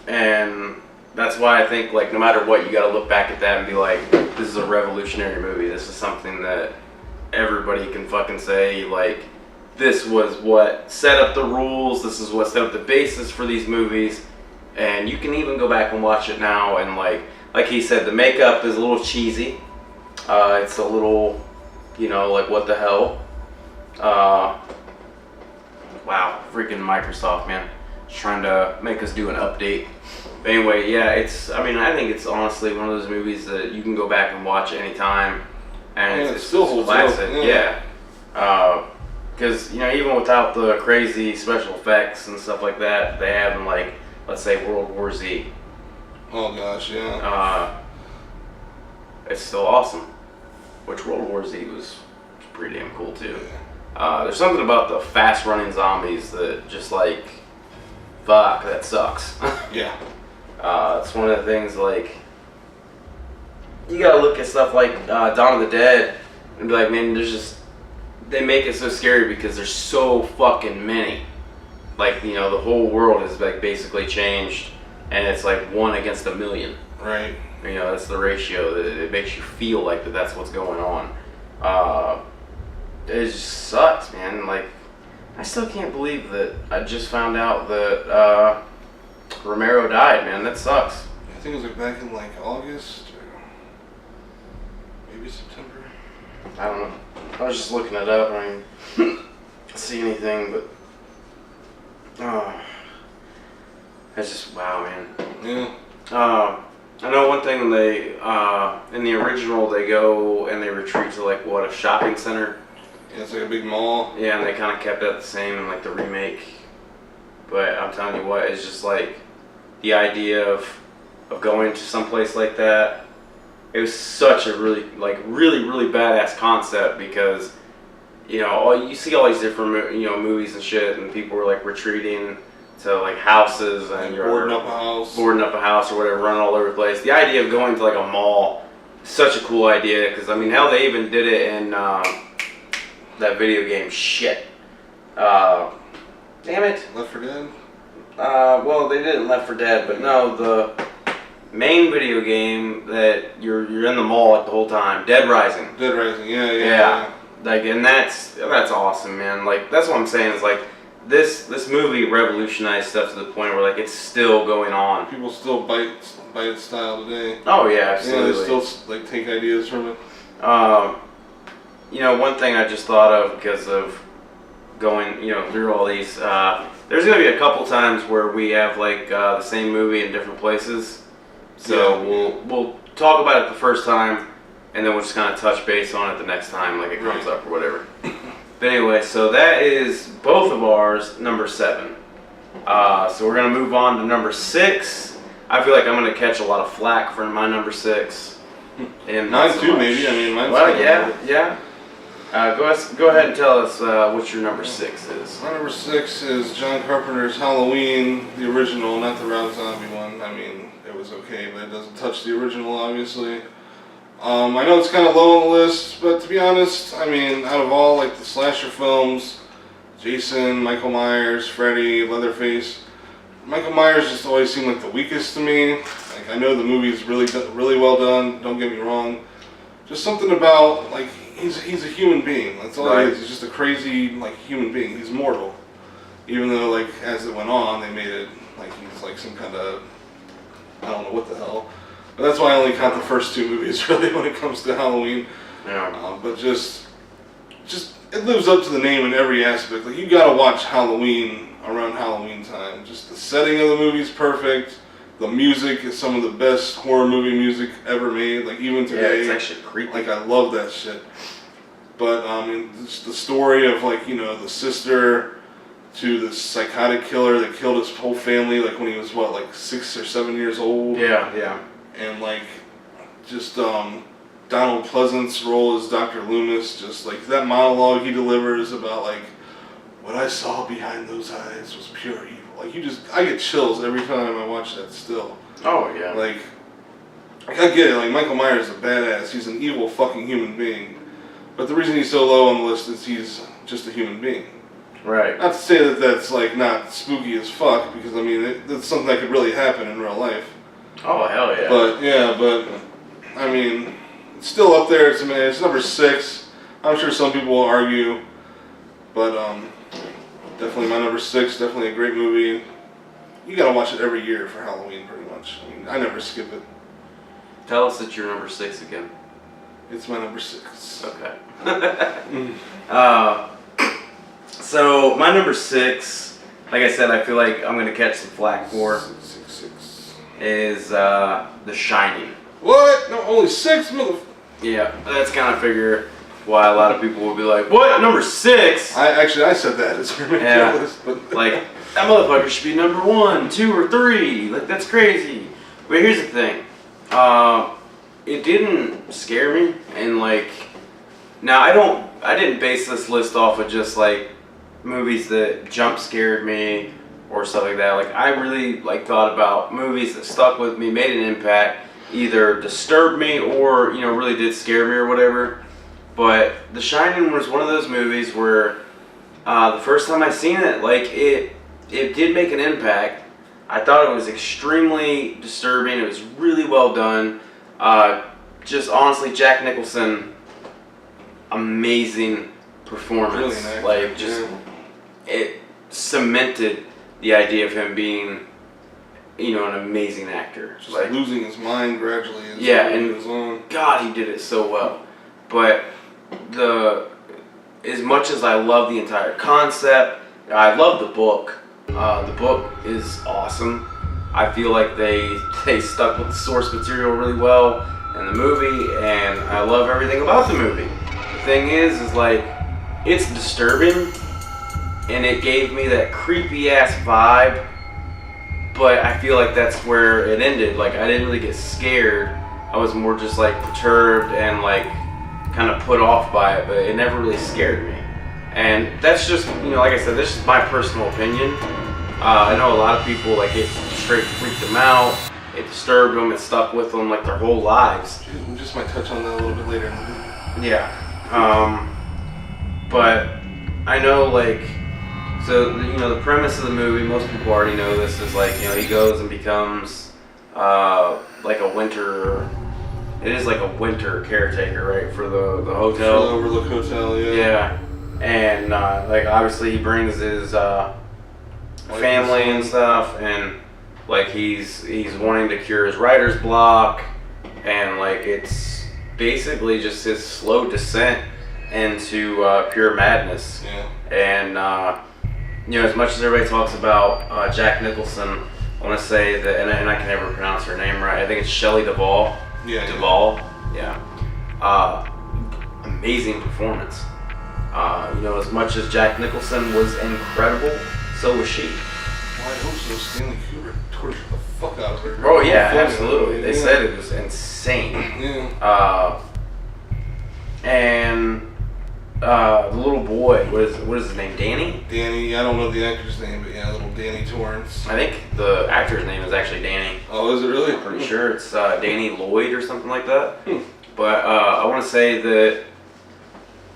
And that's why I think, like, no matter what, you gotta look back at that and be like, this is a revolutionary movie. This is something that everybody can fucking say, like, this was what set up the rules, this is what set up the basis for these movies. And you can even go back and watch it now and, like he said, the makeup is a little cheesy. It's a little, you know, like, what the hell? Wow, freaking Microsoft, man. Just trying to make us do an update. But anyway, yeah, I think it's honestly one of those movies that you can go back and watch anytime. And Yeah, it's it still holds up, classic, yeah. Because, you know, even without the crazy special effects and stuff like that, they have in, like, let's say World War Z. Oh gosh, yeah. It's still awesome. Which World War Z was pretty damn cool too. There's something about the fast running zombies that just like, fuck, that sucks. Yeah. It's one of the things like, you gotta look at stuff like Dawn of the Dead and be like, man, they make it so scary because there's so fucking many. Like, you know, the whole world is like basically changed, and it's like 1 against 1,000,000. Right. You know, that's the ratio that it makes you feel like that's what's going on. It just sucks, man. Like, I still can't believe that I just found out that Romero died, man. That sucks. I think it was like back in like August or maybe September. I don't know. I was just looking it up. I didn't see anything, but that's just wow, man. Yeah. I know one thing. They in the original they go and they retreat to like a shopping center. Yeah, it's like a big mall. Yeah, and they kind of kept it the same in like the remake. But I'm telling you what, it's just like the idea of going to some place like that. It was such a really badass concept because, you know, you see all these different, you know, movies and shit, and people were like retreating to like houses and you're boarding up a house or whatever, running all over the place. The idea of going to like a mall, such a cool idea because I mean, hell, they even did it in that video game shit. Damn it. Left 4 Dead? Well, they did it in Left 4 Dead, but no, the main video game that you're in the mall like the whole time, Dead Rising. Dead Rising, yeah. Like, and that's awesome, man. Like, that's what I'm saying is like this movie revolutionized stuff to the point where like it's still going on. People still bite its style today. Oh yeah, absolutely. Yeah, they still like take ideas from it. You know, one thing I just thought of because of going, you know, through all these, there's gonna be a couple times where we have like the same movie in different places. So yeah. we'll talk about it the first time, and then we'll just kind of touch base on it the next time, like it comes up or whatever. But anyway, so that is both of ours, number 7. So we're gonna move on to number 6. I feel like I'm gonna catch a lot of flack for my number 6. And Mine too, maybe. I mean, mine's well, yeah. Go ahead and tell us what your number 6 is. My number 6 is John Carpenter's Halloween, the original, not the Rob Zombie one. I mean, it was okay, but it doesn't touch the original, obviously. I know it's kind of low on the list, but to be honest, I mean, out of all like the slasher films, Jason, Michael Myers, Freddy, Leatherface, Michael Myers just always seemed like the weakest to me. Like, I know the movie's really well done, don't get me wrong. Just something about, like, he's a human being. That's all he is. He's just a crazy, like, human being. He's mortal. Even though, like, as it went on, they made it like he's like some kind of, I don't know what the hell. But that's why I only count the first 2 movies, really, when it comes to Halloween. Yeah. But just it lives up to the name in every aspect. Like, you gotta watch Halloween around Halloween time. Just the setting of the movie's perfect. The music is some of the best horror movie music ever made. Like, even today. Yeah, it's actually creepy. Like, I love that shit. But it's the story of, like, you know, the sister to this psychotic killer that killed his whole family, like when he was what, like 6 or 7 years old. Yeah. And like, just Donald Pleasant's role as Dr. Loomis, just like that monologue he delivers about like, what I saw behind those eyes was pure evil. Like, I get chills every time I watch that still. Oh yeah. Like I get it. Like, Michael Myers is a badass. He's an evil fucking human being. But the reason he's so low on the list is he's just a human being. Right. Not to say that that's like not spooky as fuck, because I mean that's something that could really happen in real life. Oh hell yeah. But I mean, it's still up there. It's number 6. I'm sure some people will argue, but definitely my number 6. Definitely a great movie. You gotta watch it every year for Halloween, pretty much. I mean, I never skip it. Tell us that you're number 6 again. It's my number 6. Okay. So my number 6, like I said, I feel like I'm gonna catch some flack for, 6. is The Shining. What? No, only 6, mother. Yeah, that's kind of figure why a lot of people will be like, what, number 6? I said that. It's ridiculous. Yeah. Like, that motherfucker should be number 1, 2, or 3. Like, that's crazy. But here's the thing. It didn't scare me, and like, now I don't I didn't base this list off of just like movies that jump scared me or stuff like that. Like I really like thought about movies that stuck with me, made an impact, either disturbed me or really did scare me or whatever. But The Shining was one of those movies where the first time I seen it, like it did make an impact. I thought it was extremely disturbing. It was really well done. Just honestly, Jack Nicholson, amazing performance. Really nice. Like just it cemented the idea of him being, an amazing actor. Just like losing his mind gradually. As and he was on. God, he did it so well. But as much as I love the entire concept, I love the book. The book is awesome. I feel like they stuck with the source material really well in the movie, and I love everything about the movie. The thing is like, it's disturbing, and it gave me that creepy ass vibe, but I feel like that's where it ended. Like, I didn't really get scared. I was more just like perturbed and like kind of put off by it, but it never really scared me. And that's just, like I said, this is my personal opinion. I know a lot of people, like, it straight freaked them out, it disturbed them, it stuck with them, like, their whole lives. We just might touch on that a little bit later. Yeah. But I know, like, so, the premise of the movie, most people already know this, is, like, he goes and becomes, like, a winter... It is like a winter caretaker, right, for the hotel. For the Overlook Hotel, yeah. Yeah. And, like, obviously he brings his family and stuff, and, like, he's wanting to cure his writer's block, and, like, it's basically just his slow descent into pure madness. Yeah. And, as much as everybody talks about Jack Nicholson, I want to say that, and I can never pronounce her name right, I think it's Shelley Duvall. Yeah. Duvall, yeah. Amazing performance. As much as Jack Nicholson was incredible, so was she. Well, I hope so. Stanley Kubrick tortured the fuck out of her. Oh yeah, absolutely. They said it was insane. Yeah. And the little boy, what is his name? Danny? Danny, I don't know the actor's name, but yeah, little Danny Torrance. I think the actor's name is actually Danny. Oh, is it really? I'm pretty sure it's Danny Lloyd or something like that. But I want to say that,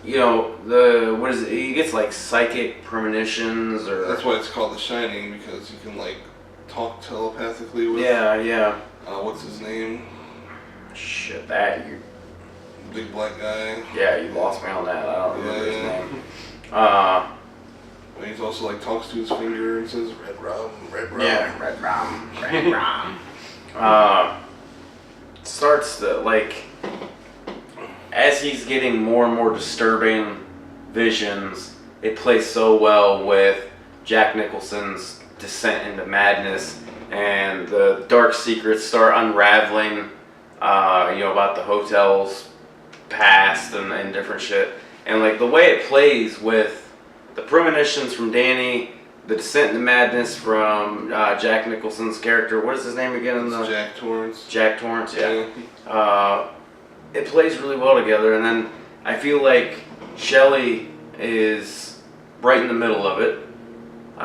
he gets like psychic premonitions or... That's why it's called The Shining, because you can like talk telepathically with... Yeah. What's his name? Shit, you... Big black guy. Yeah, you lost me on that. I don't remember his name. And he's also like talks to his finger and says, "Red rum, red rum." Yeah, red rum, red rum. Starts to, like, as he's getting more and more disturbing visions, it plays so well with Jack Nicholson's descent into madness, and the dark secrets start unraveling, about the hotel's past and different shit. And, like, the way it plays with the premonitions from Danny, the descent into madness from Jack Nicholson's character. What is his name again? Jack Torrance. Jack Torrance, yeah. It plays really well together, and then I feel like Shelley is right in the middle of it.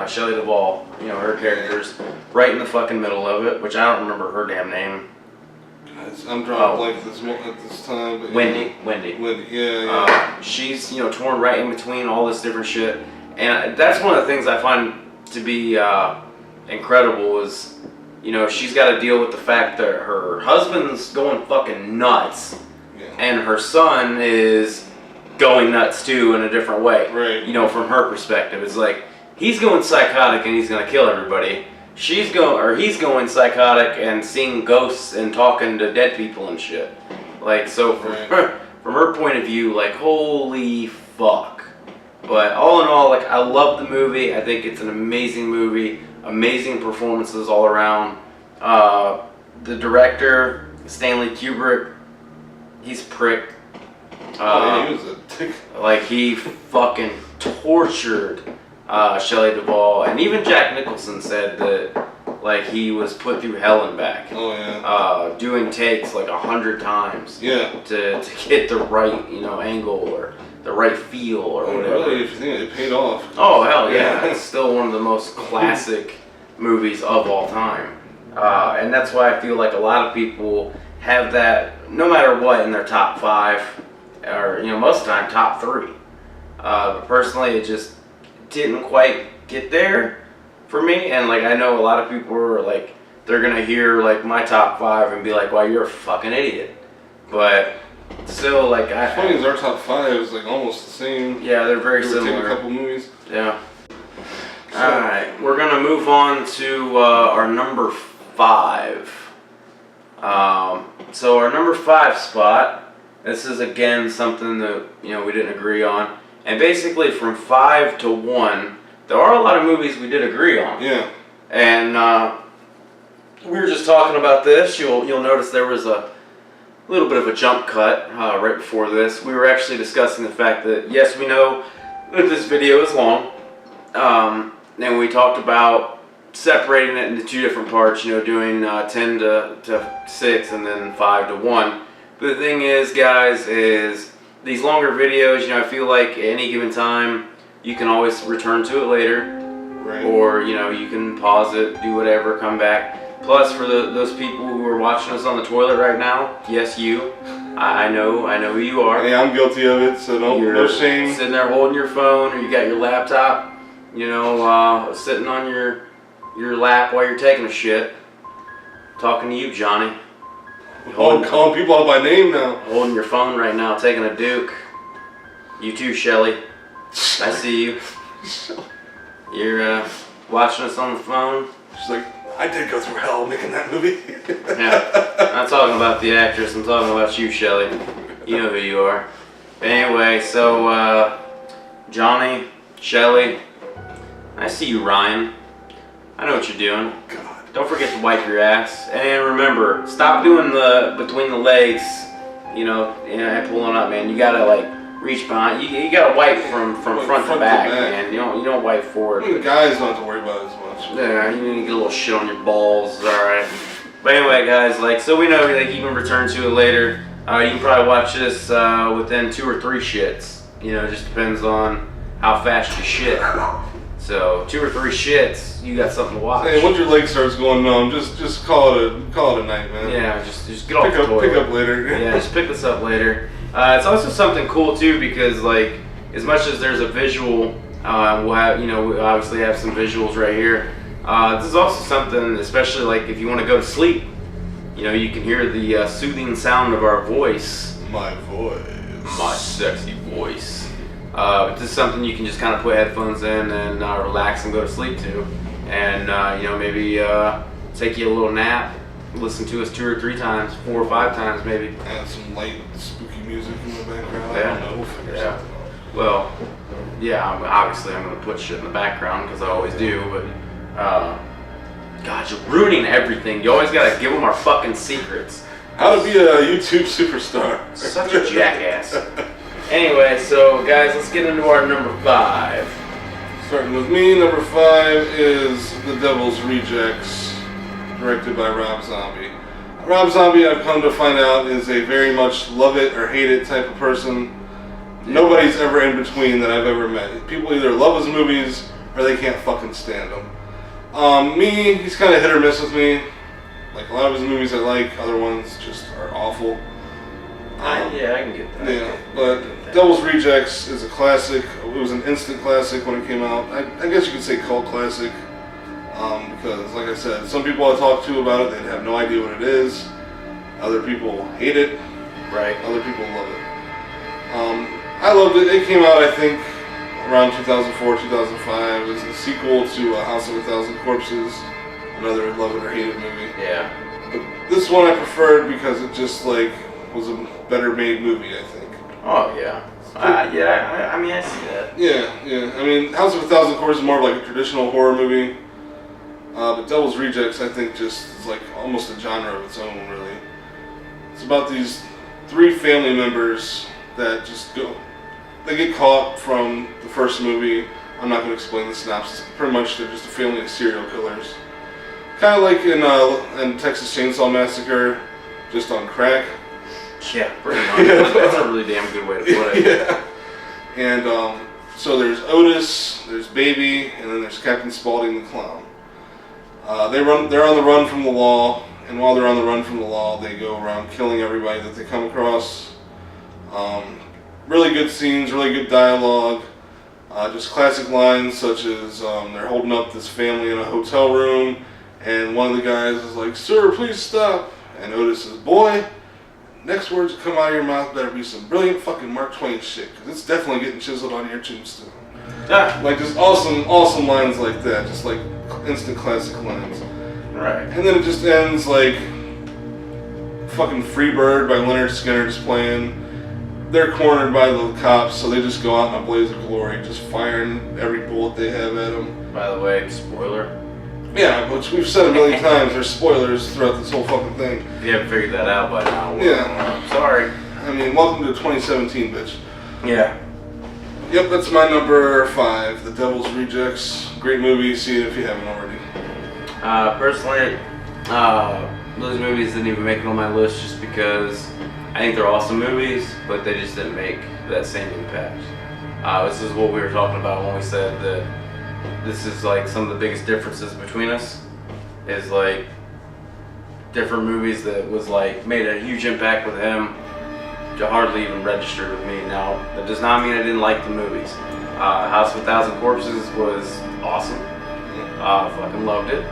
Shelley Duvall, her character's right in the fucking middle of it, which I don't remember her damn name. I'm drawing a blank at this time. But Wendy, yeah. She's, torn right in between all this different shit. And that's one of the things I find to be incredible is, she's got to deal with the fact that her husband's going fucking nuts. Yeah. And her son is going nuts too in a different way. Right. From her perspective. It's like, he's going psychotic and he's going to kill everybody. He's going psychotic and seeing ghosts and talking to dead people and shit. Like, so from her point of view, like, holy fuck. But all in all, like, I love the movie. I think it's an amazing movie. Amazing performances all around. The director, Stanley Kubrick, he's a prick. He was a dick. Like, he fucking tortured Shelley Duvall, and even Jack Nicholson said that, like, he was put through hell and back. Oh yeah. Doing takes like 100 times. Yeah. To get the right, angle or the right feel or whatever. Really, if you think it paid off. Oh hell yeah! It's still one of the most classic movies of all time, and that's why I feel like a lot of people have that no matter what in their top 5, or most of the time top 3. But personally, it just didn't quite get there for me, and like I know a lot of people are like they're gonna hear like my top 5 and be like, "Well, you're a fucking idiot," but still like What's funny is our top 5 is like almost the same. yeah, they're very Give or take similar. a couple movies. Yeah. Alright, we're going to move on to our number 5. So our number 5 spot, this is again something that, we didn't agree on. And basically from 5 to 1, there are a lot of movies we did agree on. Yeah. And we were just talking about this. You'll notice there was a little bit of a jump cut right before this. We were actually discussing the fact that, yes, we know that this video is long. And we talked about separating it into 2 different parts, doing 10 to 6 and then 5 to 1. But the thing is, guys, is these longer videos, I feel like at any given time, you can always return to it later. Right. Or, you can pause it, do whatever, come back. Plus, for those people who are watching us on the toilet right now, yes, you. I know who you are. Hey, I'm guilty of it, so no shame. Sitting there holding your phone, or you got your laptop, sitting on your lap while you're taking a shit. Talking to you, Johnny. Calling people out by name now. Holding your phone right now, taking a Duke. You too, Shelly. I see you. You're watching us on the phone. She's like, I did go through hell making that movie. Yeah, I'm not talking about the actress, I'm talking about you, Shelly. You know who you are. Anyway, so, Johnny, Shelly, I see you, Ryan. I know what you're doing. God. Don't forget to wipe your ass. And remember, stop doing the between the legs, and pulling up, man. You gotta, reach behind. You gotta wipe from front to back, man. You don't wipe forward. Guys don't have to worry about it as much. Yeah, you need to get a little shit on your balls, alright. But anyway, guys, so we know you can return to it later. You can probably watch this within 2 or 3 shits. It just depends on how fast you shit. So 2 or 3 shits, you got something to watch. Hey, once your leg starts going numb, just call it a night, man. Yeah, just get off the toilet. Pick up later. Yeah, just pick this up later. It's also something cool too because as much as there's a visual, we'll have we obviously have some visuals right here. This is also something, especially if you want to go to sleep, you can hear the soothing sound of our voice. My voice. My sexy voice. But this is something you can just kind of put headphones in and relax and go to sleep to, and maybe take you a little nap, listen to us 2 or 3 times, 4 or 5 times maybe. Add some light spooky music in the background. Yeah. I don't know. We'll figure something out. Well, yeah. Obviously, I'm gonna put shit in the background because I always do. But God, you're ruining everything. You always gotta give them our fucking secrets. How to be a YouTube superstar. Such a jackass. Anyway, so guys, let's get into our number 5. Starting with me, number 5 is The Devil's Rejects, directed by Rob Zombie. Rob Zombie, I've come to find out, is a very much love it or hate it type of person. Nobody's ever in between that I've ever met. People either love his movies or they can't fucking stand them. Me, he's kind of hit or miss with me. Like a lot of his movies I like, other ones just are awful. Yeah, I can get that. Yeah, but Devil's Rejects is a classic. It was an instant classic when it came out. I guess you could say cult classic. Because, like I said, some people I talk to about it, they'd have no idea what it is. Other people hate it. Right. Other people love it. I loved it. It came out, I think, around 2004, 2005. It was a sequel to House of a Thousand Corpses, another love it or hate it movie. Yeah. But this one I preferred because it just, was a better made movie, I think. Oh, yeah. Yeah, I mean, I see that. Yeah. I mean, House of a Thousand Corpses is more of like a traditional horror movie. But Devil's Rejects, I think, just is almost a genre of its own, really. It's about these 3 family members that just they get caught from the first movie. I'm not going to explain the synopsis. Pretty much, they're just a family of serial killers. Kind of like in Texas Chainsaw Massacre, just on crack. Yeah, pretty much. That's a really damn good way to put it. Yeah. And so there's Otis, there's Baby, and then there's Captain Spaulding the Clown. They're on the run from the law, and while they're on the run from the law, they go around killing everybody that they come across. Really good scenes, really good dialogue. Just classic lines such as they're holding up this family in a hotel room, and one of the guys is like, "Sir, please stop." And Otis says, "Boy, next words that come out of your mouth better be some brilliant fucking Mark Twain shit, because it's definitely getting chiseled on your tombstone." Like just awesome lines like that, just like instant classic lines. Right. And then it just ends like fucking Freebird by Leonard Skinner just playing. They're cornered by the cops, so they just go out in a blaze of glory, just firing every bullet they have at them. By the way, spoiler. Yeah, which we've said a million times, there's spoilers throughout this whole fucking thing. If you haven't figured that out by now, well, Yeah. Sorry. I mean, welcome to 2017, bitch. Yeah. Yep, that's my number 5, The Devil's Rejects. Great movie, see it if you haven't already. Personally, those movies didn't even make it on my list just because I think they're awesome movies, but they just didn't make that same impact. This is what we were talking about when we said that this is like some of the biggest differences between us, is like different movies that was like made a huge impact with him hardly even registered with me. Now, that does not mean I didn't like the movies. House of a Thousand Corpses was awesome. Fucking loved it.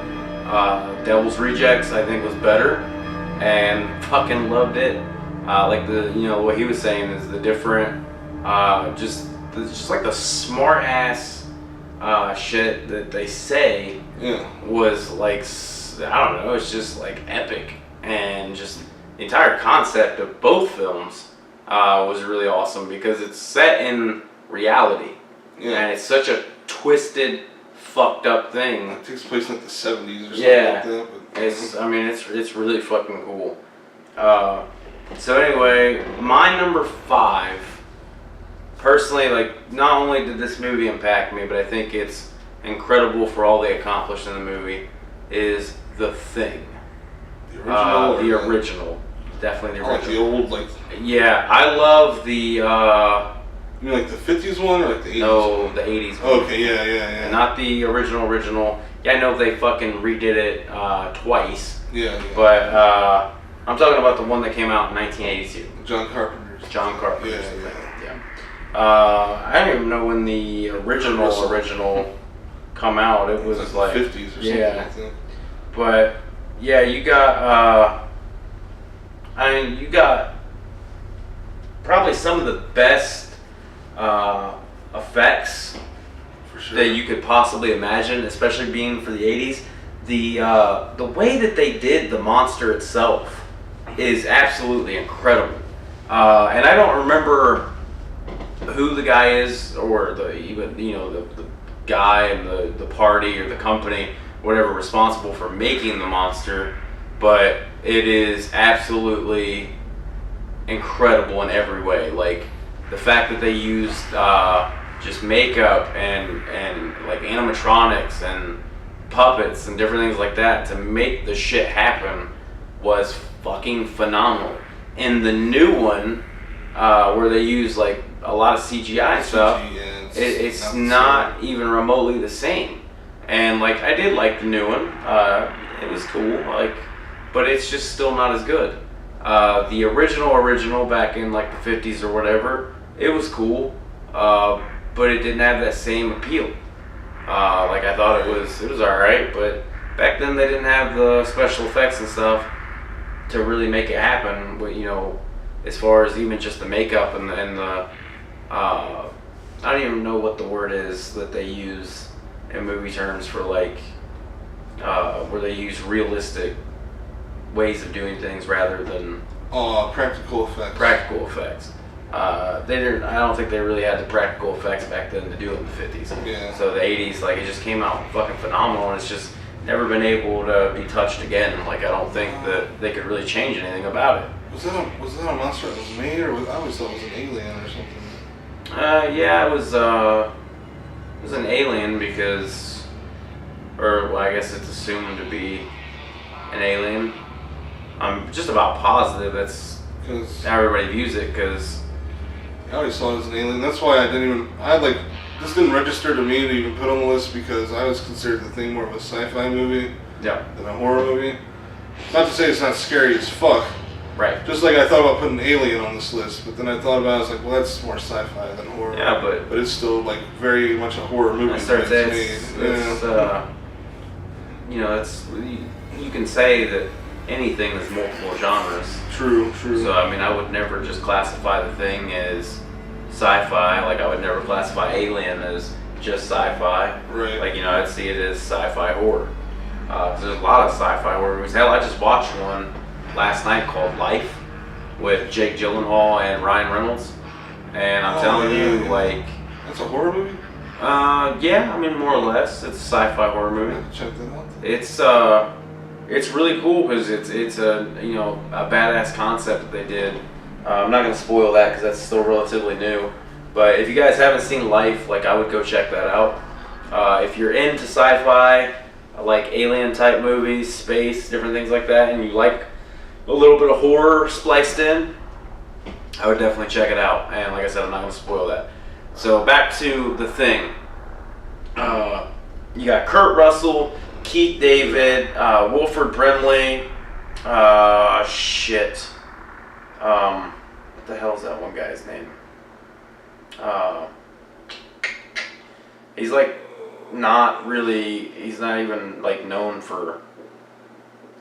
Devil's Rejects I think was better, and fucking loved it. Like what he was saying is the different, just like the smart ass shit that they say was like, I don't know, it's just like epic, and just the entire concept of both films was really awesome because it's set in reality, and it's such a twisted, fucked up thing. It takes place in like the 70s or something like that. But it's really fucking cool. So anyway, my number 5, personally, like, not only did this movie impact me, but I think it's incredible for all they accomplished in the movie, is The Thing. The original. Definitely the original. Like the old, like... Yeah, I love the... You mean like the 50s one or like the 80s No, one? the 80s one. Okay, yeah. Not the original. Yeah, I know they fucking redid it twice. Yeah. But I'm talking about the one that came out in 1982. John Carpenter's. Yeah. I don't even know when the original come out. It was like 50s or something like that. But yeah, you got you got probably some of the best effects For sure. that you could possibly imagine, especially being for the 80s. The way that they did the monster itself is absolutely incredible. And I don't remember who the guy is, or the guy and the party or the company, whatever, responsible for making the monster, but it is absolutely incredible in every way. Like the fact that they used just makeup and like animatronics and puppets and different things like that to make the shit happen was fucking phenomenal. In the new one, where they use like a lot of CGI stuff, it's not even remotely the same. And like I did like the new one, it was cool, like, but it's just still not as good. The original back in like the 50s or whatever, it was cool, but it didn't have that same appeal. Like I thought it was alright, but back then they didn't have the special effects and stuff to really make it happen. But as far as even just the makeup and the I don't even know what the word is that they use in movie terms for like where they use realistic ways of doing things rather than practical effects. They didn't. I don't think they really had the practical effects back then to do it in the 50s. Yeah. So the 80s, like, it just came out fucking phenomenal, and it's just never been able to be touched again. Like, I don't think that they could really change anything about it. Was that a monster that was made, or I always thought it was an alien or something? Yeah, it was an alien because, or well, I guess it's assumed to be an alien. I'm just about positive that's how everybody views it, because I always saw it as an alien. That's why this didn't register to me to even put on the list because I was considered The Thing more of a sci-fi movie Yeah. than a horror movie. Not to say it's not scary as fuck. Right. Just like I thought about putting Alien on this list, but then I thought about it, I was like, well, that's more sci-fi than horror. Yeah, but it's still like very much a horror movie. I started to saying it's you can say that anything is multiple genres. True. So I mean, I would never just classify The Thing as sci-fi. Like I would never classify Alien as just sci-fi. Right. Like I'd see it as sci-fi horror. 'Cause there's a lot of sci-fi horror movies. Hell, I just watched one last night called Life with Jake Gyllenhaal and Ryan Reynolds, and I'm telling you, like, that's a horror movie. Yeah, I mean more or less, it's a sci-fi horror movie. Check that out. It's really cool because it's a a badass concept that they did. I'm not gonna spoil that because that's still relatively new, but if you guys haven't seen Life, like I would go check that out. If you're into sci-fi, like alien type movies, space, different things like that, and you like a little bit of horror spliced in, I would definitely check it out. And like I said, I'm not going to spoil that. So back to The Thing. You got Kurt Russell, Keith David, Wilford Brimley, what the hell is that one guy's name? He's like he's not even like known for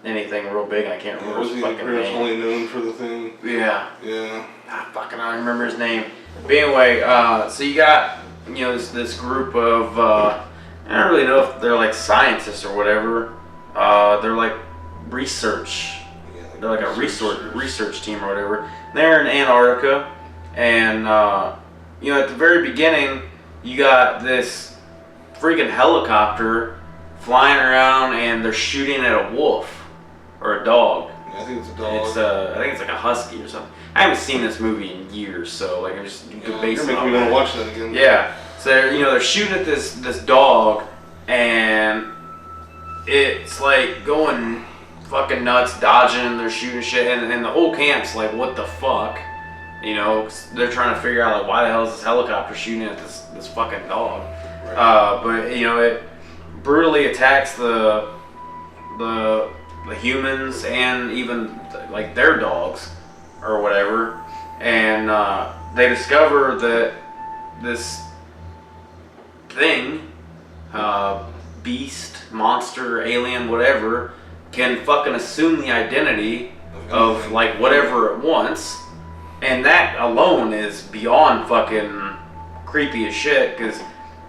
anything real big, and I can't remember his fucking name. Only known for The Thing. Yeah. Yeah. Fucking I don't remember his name. But anyway, so you got this group of I don't really know if they're like scientists or whatever. They're like research. They're like a research team or whatever. They're in Antarctica, and at the very beginning, you got this freaking helicopter flying around, and they're shooting at a wolf or a dog. Yeah, I think it's a dog. I think it's like a husky or something. I haven't seen this movie in years, so like I'm just basing you're making me want to watch that again. Yeah. So they're shooting at this dog, and it's like going fucking nuts, dodging. They're shooting shit, and the whole camp's like, what the fuck? They're trying to figure out like why the hell is this helicopter shooting at this fucking dog? Right. But it brutally attacks the humans and even like their dogs or whatever, and they discover that this thing, beast, monster, alien, whatever, can fucking assume the identity of like whatever it wants, and that alone is beyond fucking creepy as shit. Because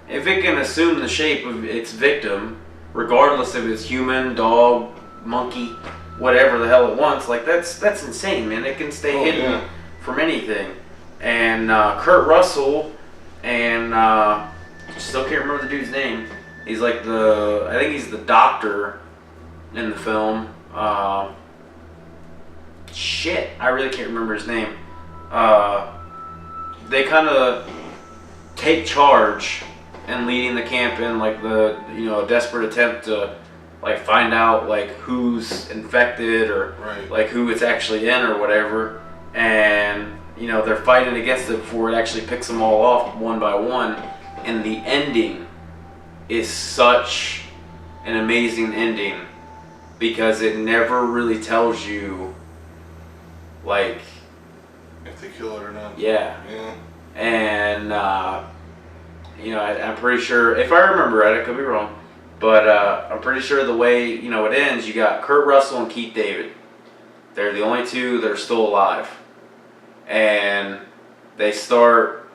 if it can assume the shape of its victim, regardless if it's human, dog, monkey, whatever the hell it wants, like that's insane, man. It can stay hidden from anything. And Kurt Russell and still can't remember the dude's name. He's like I think he's the doctor in the film. I really can't remember his name. They kind of take charge and leading the camp in like the a desperate attempt to like find out like who's infected or like who it's actually in or whatever, and they're fighting against it before it actually picks them all off one by one. And the ending is such an amazing ending because it never really tells you like if they kill it or not. Yeah. And I'm pretty sure, if I remember right, I could be wrong, but I'm pretty sure the way it ends, you got Kurt Russell and Keith David. They're the only two that are still alive, and they start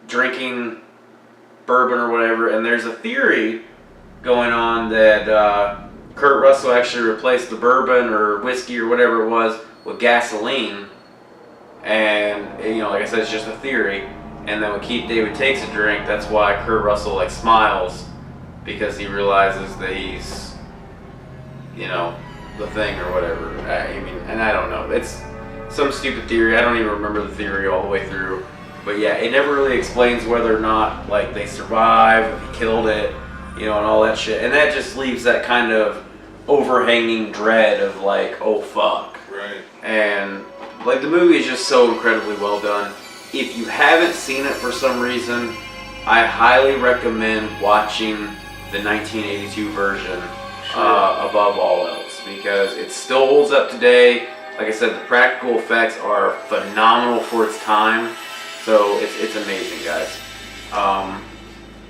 drinking bourbon or whatever. And there's a theory going on that Kurt Russell actually replaced the bourbon or whiskey or whatever it was with gasoline. And like I said, it's just a theory. And then when Keith David takes a drink, that's why Kurt Russell like smiles, because he realizes that he's the Thing or whatever. I mean, and I don't know, it's some stupid theory. I don't even remember the theory all the way through. But yeah, it never really explains whether or not like they survive, if he killed it, and all that shit. And that just leaves that kind of overhanging dread of like, oh fuck. Right. And Like, the movie is just so incredibly well done. If you haven't seen it for some reason, I highly recommend watching the 1982 version above all else, because it still holds up today. Like I said, the practical effects are phenomenal for its time, so it's amazing, guys.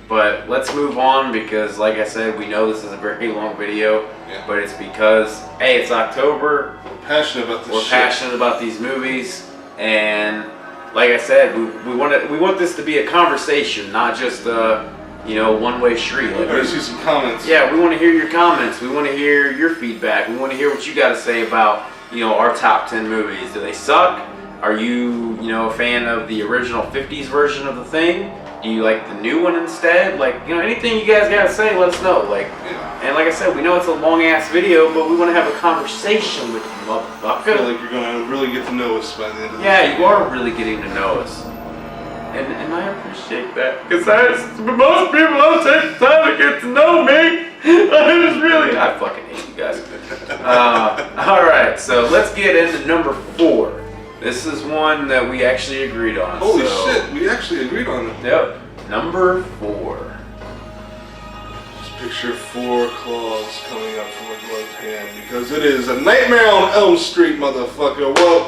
But let's move on, because like I said, we know this is a very long video, but it's because, hey, it's October. We're passionate about this We're passionate about these movies, and like I said, we want this to be a conversation, not just a one-way street. Like, I see some comments. Yeah, we want to hear your comments. We want to hear your feedback. We want to hear what you got to say about our top 10 movies. Do they suck? Are you a fan of the original 50s version of The Thing? Do you like the new one instead? Like, anything you guys gotta say, let us know. Like, and like I said, we know it's a long ass video, but we want to have a conversation with you, motherfucker. I feel like you're gonna really get to know us by the end of this. Yeah, you are really getting to know us, and I appreciate that, because most people don't take the time to get to know me. I fucking hate you guys. All right, so let's get into number 4. This is one that we actually agreed on. Holy shit, we actually agreed on it. Yep. Number 4. Just picture 4 claws coming up from a gloved hand, because it is A Nightmare on Elm Street, motherfucker. Well,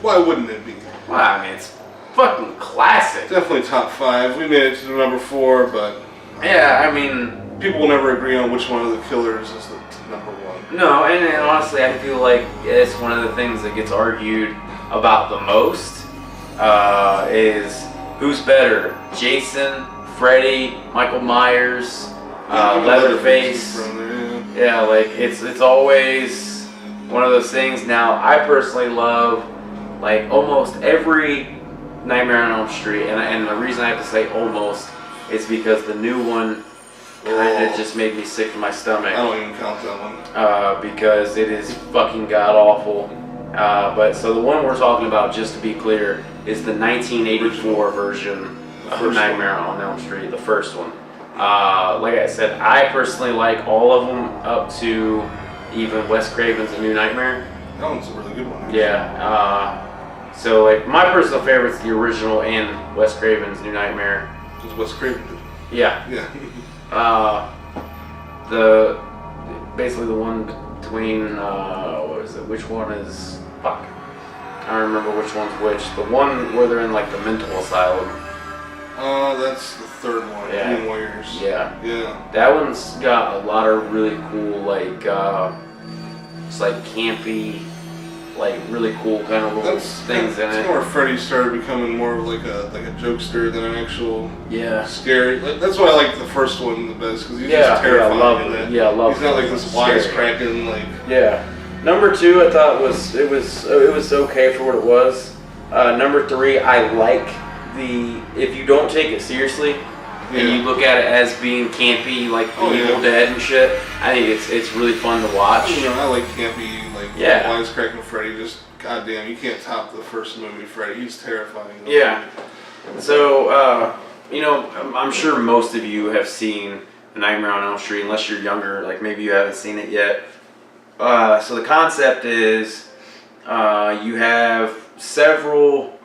why wouldn't it be? Well, I mean, it's fucking classic. Definitely top 5. We made it to number 4, but yeah, I mean, people will never agree on which one of the killers is the number 1. No, and honestly, I feel like it's one of the things that gets argued about the most, is who's better, Jason, Freddy, Michael Myers, Leatherface. Yeah, like it's always one of those things. Now, I personally love like almost every Nightmare on Elm Street, and the reason I have to say almost is because the new one kind of just made me sick to my stomach. I don't even count that one. Because it is fucking god awful. But so the one we're talking about, just to be clear, is the 1984 version of Nightmare on Elm Street, the first one. Like I said, I personally like all of them up to even Wes Craven's A New Nightmare. That one's a really good one. Actually. Yeah. So like my personal favorite's the original and Wes Craven's New Nightmare. Because Wes Craven did. Yeah. Yeah. Basically the one between what is it? Which one is fuck? I don't remember which one's which. The one where they're in like the mental asylum. That's the third one. Yeah. Green Warriors. Yeah. Yeah. That one's got a lot of really cool like it's like campy, like really cool kind of little things in it. That's where Freddy started becoming more of like a jokester than an actual scary. Like, that's why I like the first one the best, because he's just terrifying. I love He's not like this wisecracking like. Yeah. Number 2, I thought it was okay for what it was. Number 3, I like if you don't take it seriously and you look at it as being campy, like Evil Dead and shit. I think it's really fun to watch. I like campy, like wisecracking Freddy. Just goddamn, you can't top the first movie Freddy. He's terrifying. Yeah. So I'm sure most of you have seen Nightmare on Elm Street, unless you're younger. Like maybe you haven't seen it yet. So the concept is you have several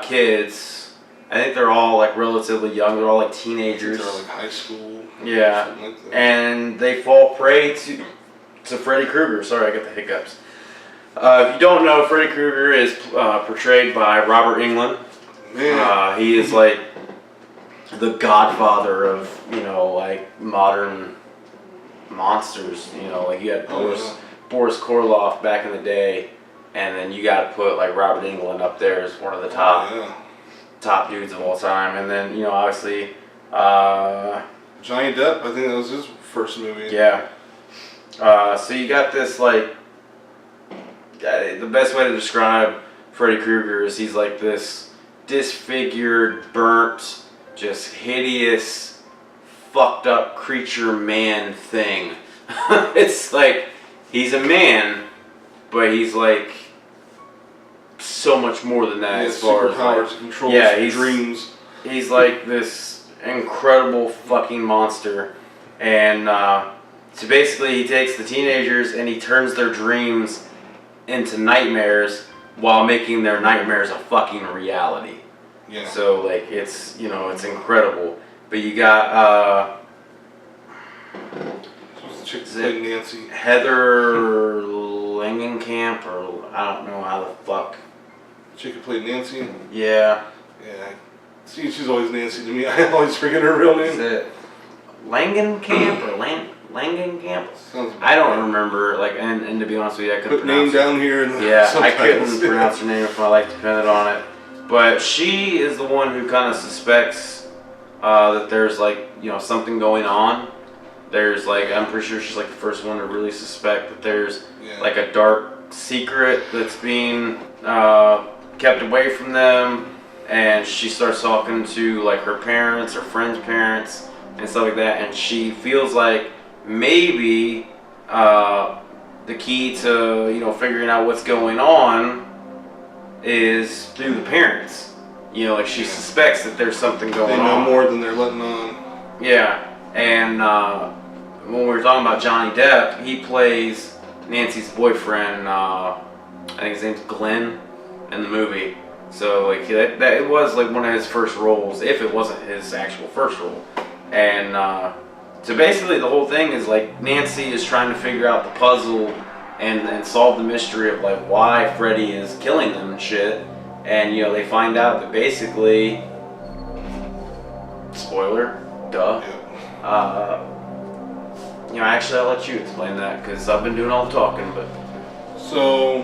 kids. I think they're all like relatively young. They're all like teenagers. They're like high school. Yeah, like that. And they fall prey to Freddy Krueger. Sorry, I got the hiccups. If you don't know, Freddy Krueger is portrayed by Robert Englund. He is like the godfather of like modern monsters. Like you had Boris Karloff back in the day, and then you got to put like Robert Englund up there as one of the top dudes of all time, and then obviously Johnny Depp. I think that was his first movie. Yeah. So you got this like the best way to describe Freddy Krueger is he's like this disfigured, burnt, just hideous, fucked up creature man thing. It's like he's a man, but he's like so much more than that. As far as powers like, control his dreams. He's like this incredible fucking monster, and so basically he takes the teenagers and he turns their dreams into nightmares while making their nightmares a fucking reality. Yeah. So like it's it's incredible. But you got Who's the chick that played Nancy? Heather Langenkamp, or I don't know how the fuck. The chick who played Nancy? Yeah. Yeah. See, she's always Nancy to me. I always forget her real Is name. it Langenkamp or Langenkamp? Sounds I don't remember. Like, and to be honest with you, I couldn't Put name pronounce down here. In the Yeah, I subtitles. couldn't pronounce her name if my life depended on it. But she is the one who kind of suspects that there's like something going on. There's like, I'm pretty sure she's like the first one to really suspect that there's like a dark secret that's being kept away from them, and she starts talking to like her parents, her friends' parents, and stuff like that, and she feels like maybe the key to figuring out what's going on is through the parents. Like she suspects that there's something going on. They know more than they're letting on. Yeah, and when we were talking about Johnny Depp, he plays Nancy's boyfriend. I think his name's Glenn in the movie. So like that it was like one of his first roles, if it wasn't his actual first role. And so basically the whole thing is like Nancy is trying to figure out the puzzle and solve the mystery of like why Freddy is killing them and shit. And they find out that basically, spoiler, duh. Actually I'll let you explain that because I've been doing all the talking. But so,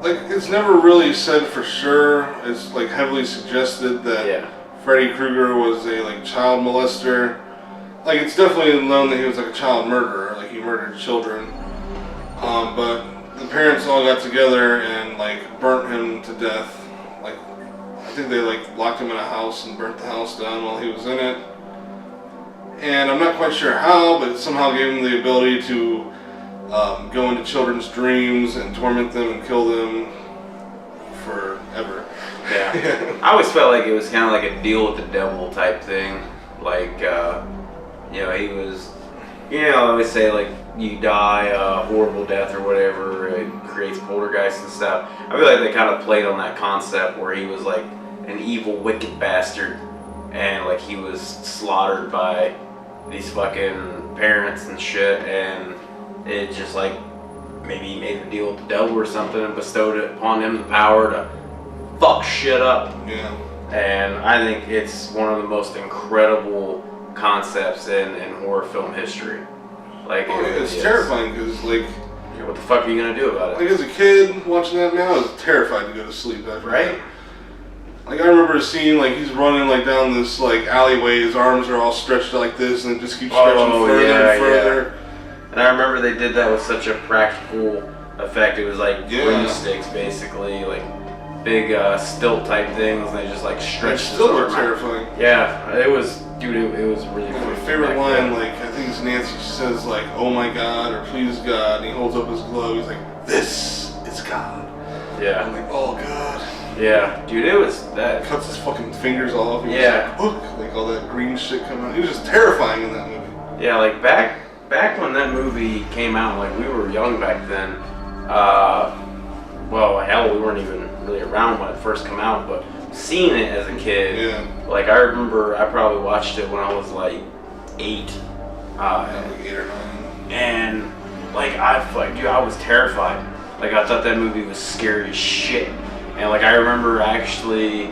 like, it's never really said for sure. It's like heavily suggested that Freddy Krueger was a like child molester. Like, it's definitely known that he was like a child murderer. Like, he murdered children. But the parents all got together and like burnt him to death. Like, I think they like locked him in a house and burnt the house down while he was in it. And I'm not quite sure how, but it somehow gave him the ability to go into children's dreams and torment them and kill them forever. Yeah. I always felt like it was kind of like a deal with the devil type thing. Like, he was, I always say like you die a horrible death or whatever, it creates poltergeists and stuff. I feel like they kind of played on that concept where he was like an evil, wicked bastard, and like he was slaughtered by these fucking parents and shit, and it just like maybe he made a deal with the devil or something and bestowed it upon him the power to fuck shit up. Yeah. And I think it's one of the most incredible concepts in horror film history. Like, it's terrifying because like, what the fuck are you gonna do about it? like as a kid watching that now, I was terrified to go to sleep after Right? that. Like, I remember a scene like he's running like down this like alleyway, his arms are all stretched like this, and it just keeps stretching further and further. And I remember they did that with such a practical effect. It was like broom sticks, basically, like big stilt type things, and they just like It stretched. still looked terrifying. Yeah, it was, dude. It was really. My freaking favorite back line, then. like I think it's Nancy. She says like, "Oh my God" or "Please God," and he holds up his glove. He's like, "This is God." Yeah. I'm like, "Oh God." Yeah, dude. It was that. Cuts his fucking fingers off. He was Yeah. like, "Look," like all that green shit coming out. He was just terrifying in that movie. Yeah, like back when that movie came out, like we were young back then. Well, hell, we weren't even really around when it first came out, but seeing it as a kid, Yeah. like I remember I probably watched it when I was like 8. Like 8 or 9. And like dude, I was terrified. Like I thought that movie was scary as shit. And like I remember actually,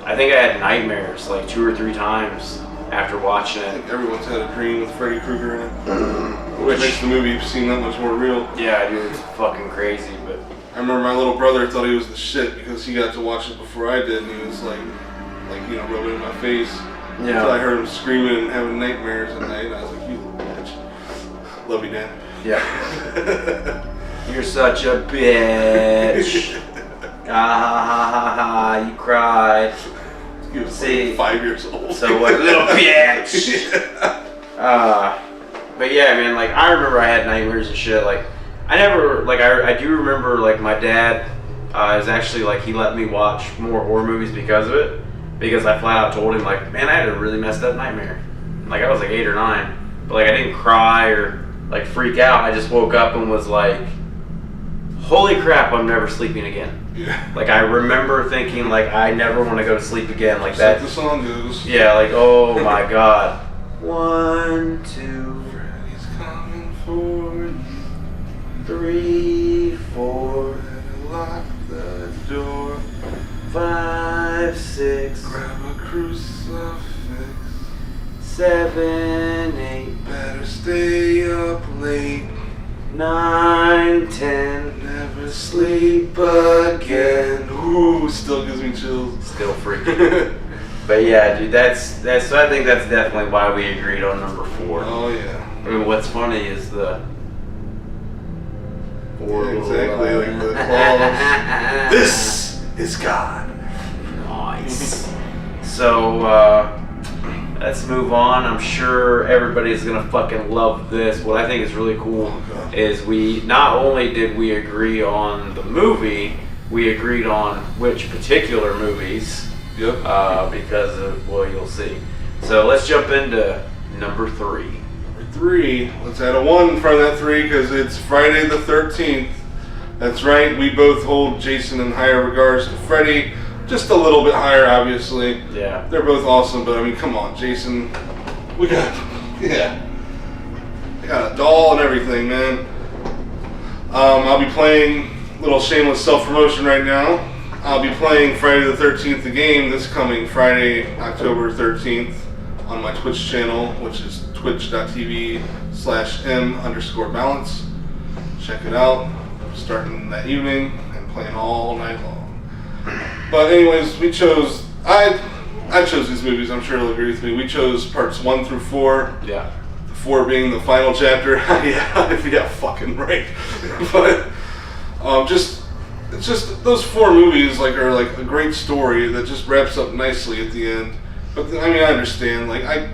I think I had nightmares like 2 or 3 times after watching I it. think everyone's had a dream with Freddy Krueger in it. Which Which makes the movie seem that much more real. Yeah, dude, it's fucking crazy. But I remember my little brother thought he was the shit because he got to watch it before I did, and he was like rubbing it in my face. yeah, Until I heard him screaming and having nightmares at night, and I was like, "You little bitch." Love you, Dan. yeah, you're such a bitch. Ah ha ha ha ha! You cried. He was See, like 5 years old. So what, little bitch? But yeah, man, like I remember I had nightmares and shit. Like I never, like I do remember like my dad is actually like he let me watch more horror movies because of it. Because I flat out told him like, man, I had a really messed up nightmare. Like I was like 8 or 9, but like I didn't cry or like freak out. I just woke up and was like, holy crap, I'm never sleeping again. Yeah. Like I remember thinking like I never want to go to sleep again like Just that. like the song goes. Yeah, like oh my god. 1, 2, Freddy's coming for you. 3, 4, Better lock the door. 5, 6, Grab a crucifix. 7, 8, Better stay up late. 9, 10. Never sleep again. Ooh, still gives me chills. Still freaky. But yeah, dude, that's. So I think that's definitely why we agreed on number 4. Oh yeah. I mean, what's funny is the. Yeah, exactly, like the claws. This is God. Nice. So let's move on. I'm sure everybody's gonna fucking love this. What I think is really cool is we not only did we agree on the movie, we agreed on which particular movies. Yep. Because of well, you'll see. So let's jump into number 3. Number 3. Let's add a 1 in front of that 3 because it's Friday the 13th. That's right. We both hold Jason in higher regards to Freddy. Just a little bit higher, obviously. Yeah. They're both awesome, but I mean, come on, Jason. We got, yeah. I got a doll and everything, man. I'll be playing a little shameless self-promotion right now. I'll be playing Friday the 13th, the game, this coming Friday, October 13th, on my Twitch channel, which is twitch.tv/m_balance. Check it out. Starting that evening and playing all night long. But anyways, we chose, I chose these movies, I'm sure you'll agree with me. We chose parts 1 through 4. Yeah. The 4 being the final chapter. yeah, fucking right. But it's just those 4 movies are like a great story that just wraps up nicely at the end. But I mean, I understand. Like I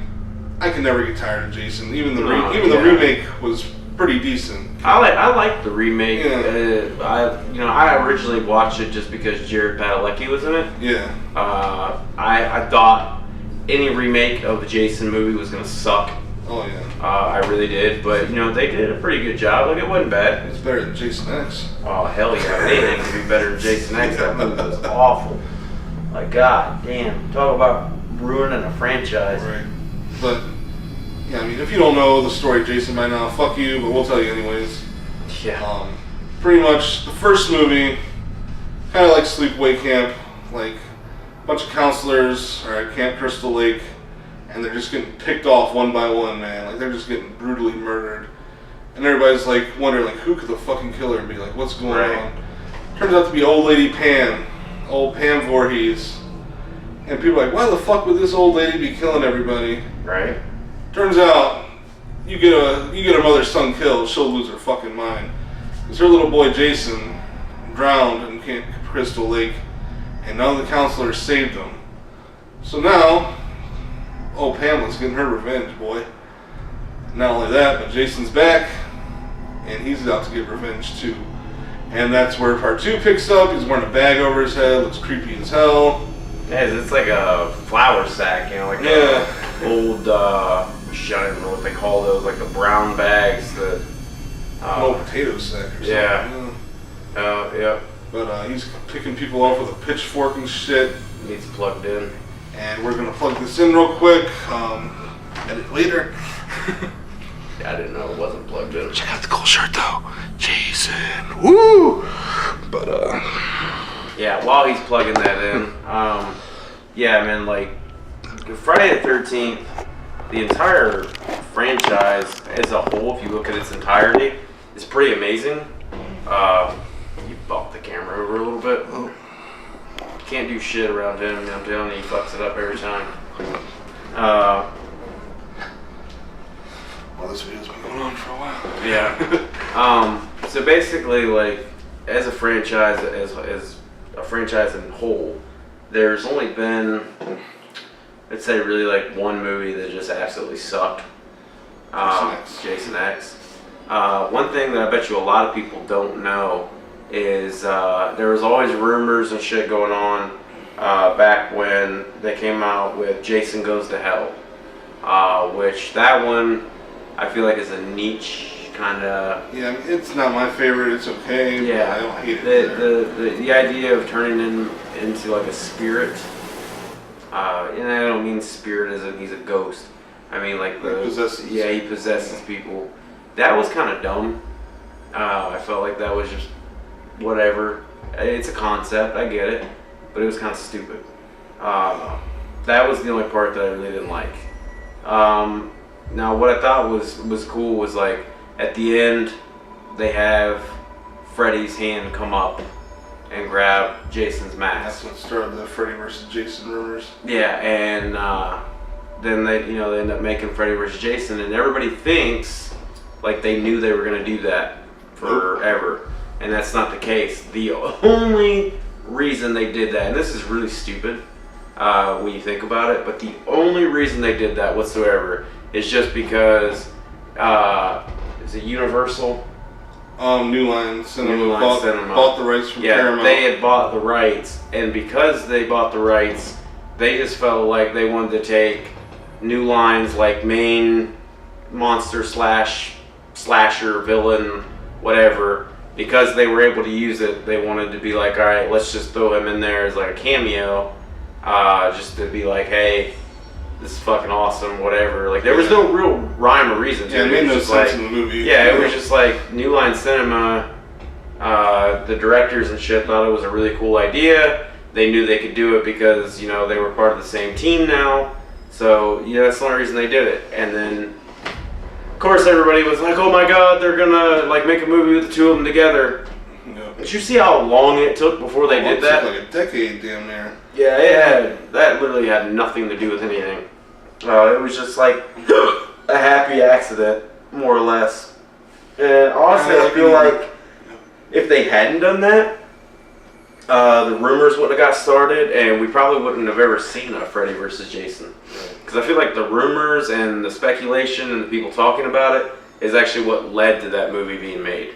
can never get tired of Jason. Even the the remake was pretty decent. I like the remake. Yeah. I originally watched it just because Jared Padalecki was in it. Yeah. I thought any remake of the Jason movie was gonna suck. Oh yeah. I really did, but they did a pretty good job. Like it wasn't bad. It's better than Jason X. Oh hell yeah! Anything could be better than Jason X. That movie was awful. Like god damn, talk about ruining a franchise. Right. But yeah, I mean, if you don't know the story of Jason by now, fuck you. But we'll tell you anyways. Yeah. Pretty much the first movie, kind of like Sleepaway Camp, like a bunch of counselors are at Camp Crystal Lake, and they're just getting picked off one by one, man. Like they're just getting brutally murdered, and everybody's like wondering, like, who could the fucking killer be? Like, what's going on? Turns out to be old lady Pam, old Pam Voorhees, and people are like, why the fuck would this old lady be killing everybody? Right. Turns out, you get her mother's son killed, she'll lose her fucking mind. Because her little boy Jason drowned in Camp Crystal Lake, and none of the counselors saved him. So now, old Pamela's getting her revenge, boy. Not only that, but Jason's back, and he's out to get revenge too. And that's where part 2 picks up. He's wearing a bag over his head, looks creepy as hell. Yeah, it's like a flour sack, like Yeah. old, I don't know what they call those, like the brown bags that. An old potato sack or something. Yeah. Yeah. But he's picking people off with a pitchfork and shit. Needs plugged in. And we're gonna plug this in real quick. Edit later. Yeah, I didn't know it wasn't plugged in. Check out the cool shirt though, Jason. Woo! But yeah, while he's plugging that in, yeah, man, like Friday the 13th, the entire franchise as a whole, if you look at its entirety, is pretty amazing. You bumped the camera over a little bit. Oh. Can't do shit around him. I'm telling you, he fucks it up every time. Well, this video's been going on for a while. Yeah. So basically, like, as a franchise, as a franchise in whole, there's only been, I'd say, really like one movie that just absolutely sucked. Jason X. One thing that I bet you a lot of people don't know is there was always rumors and shit going on back when they came out with Jason Goes to Hell, which that one I feel like is a niche kind of. Yeah, I mean, it's not my favorite. It's okay. Yeah, but I don't hate it. the idea of turning him into like a spirit, and I don't mean spirit as in he's a ghost. I mean like He possesses. Yeah, he possesses people. That was kind of dumb. I felt like that was just whatever. It's a concept, I get it, but it was kind of stupid. That was the only part that I really didn't like. Now, what I thought was cool was like at the end, they have Freddy's hand come up and grab Jason's mask. That's what started the Freddy versus Jason rumors. Yeah, and then they end up making Freddy versus Jason, and everybody thinks like they knew they were gonna do that forever, and that's not the case. The only reason they did that, and this is really stupid when you think about it, but the only reason they did that whatsoever is just because is it Universal? New Line Cinema, New Line Cinema bought the rights from Paramount. They had bought the rights, and because they bought the rights, they just felt like they wanted to take New Line's like main monster slasher villain, whatever. Because they were able to use it, they wanted to be like, all right, let's just throw him in there as like a cameo, just to be like, hey, this is fucking awesome, whatever. Like there was no real rhyme or reason to it. It made no was just sense like, in the movie. yeah, it was just like New Line Cinema. The directors and shit thought it was a really cool idea. They knew they could do it because they were part of the same team now. So that's the only reason they did it. And then, of course, everybody was like, "Oh my God, they're gonna like make a movie with the two of them together." Yep. Did you see how long it took before they did that? It took like a decade, damn near. Yeah, that literally had nothing to do with anything. It was just like a happy accident, more or less. And honestly, I feel like if they hadn't done that, the rumors wouldn't have got started, and we probably wouldn't have ever seen a Freddy versus Jason. Because I feel like the rumors and the speculation and the people talking about it is actually what led to that movie being made.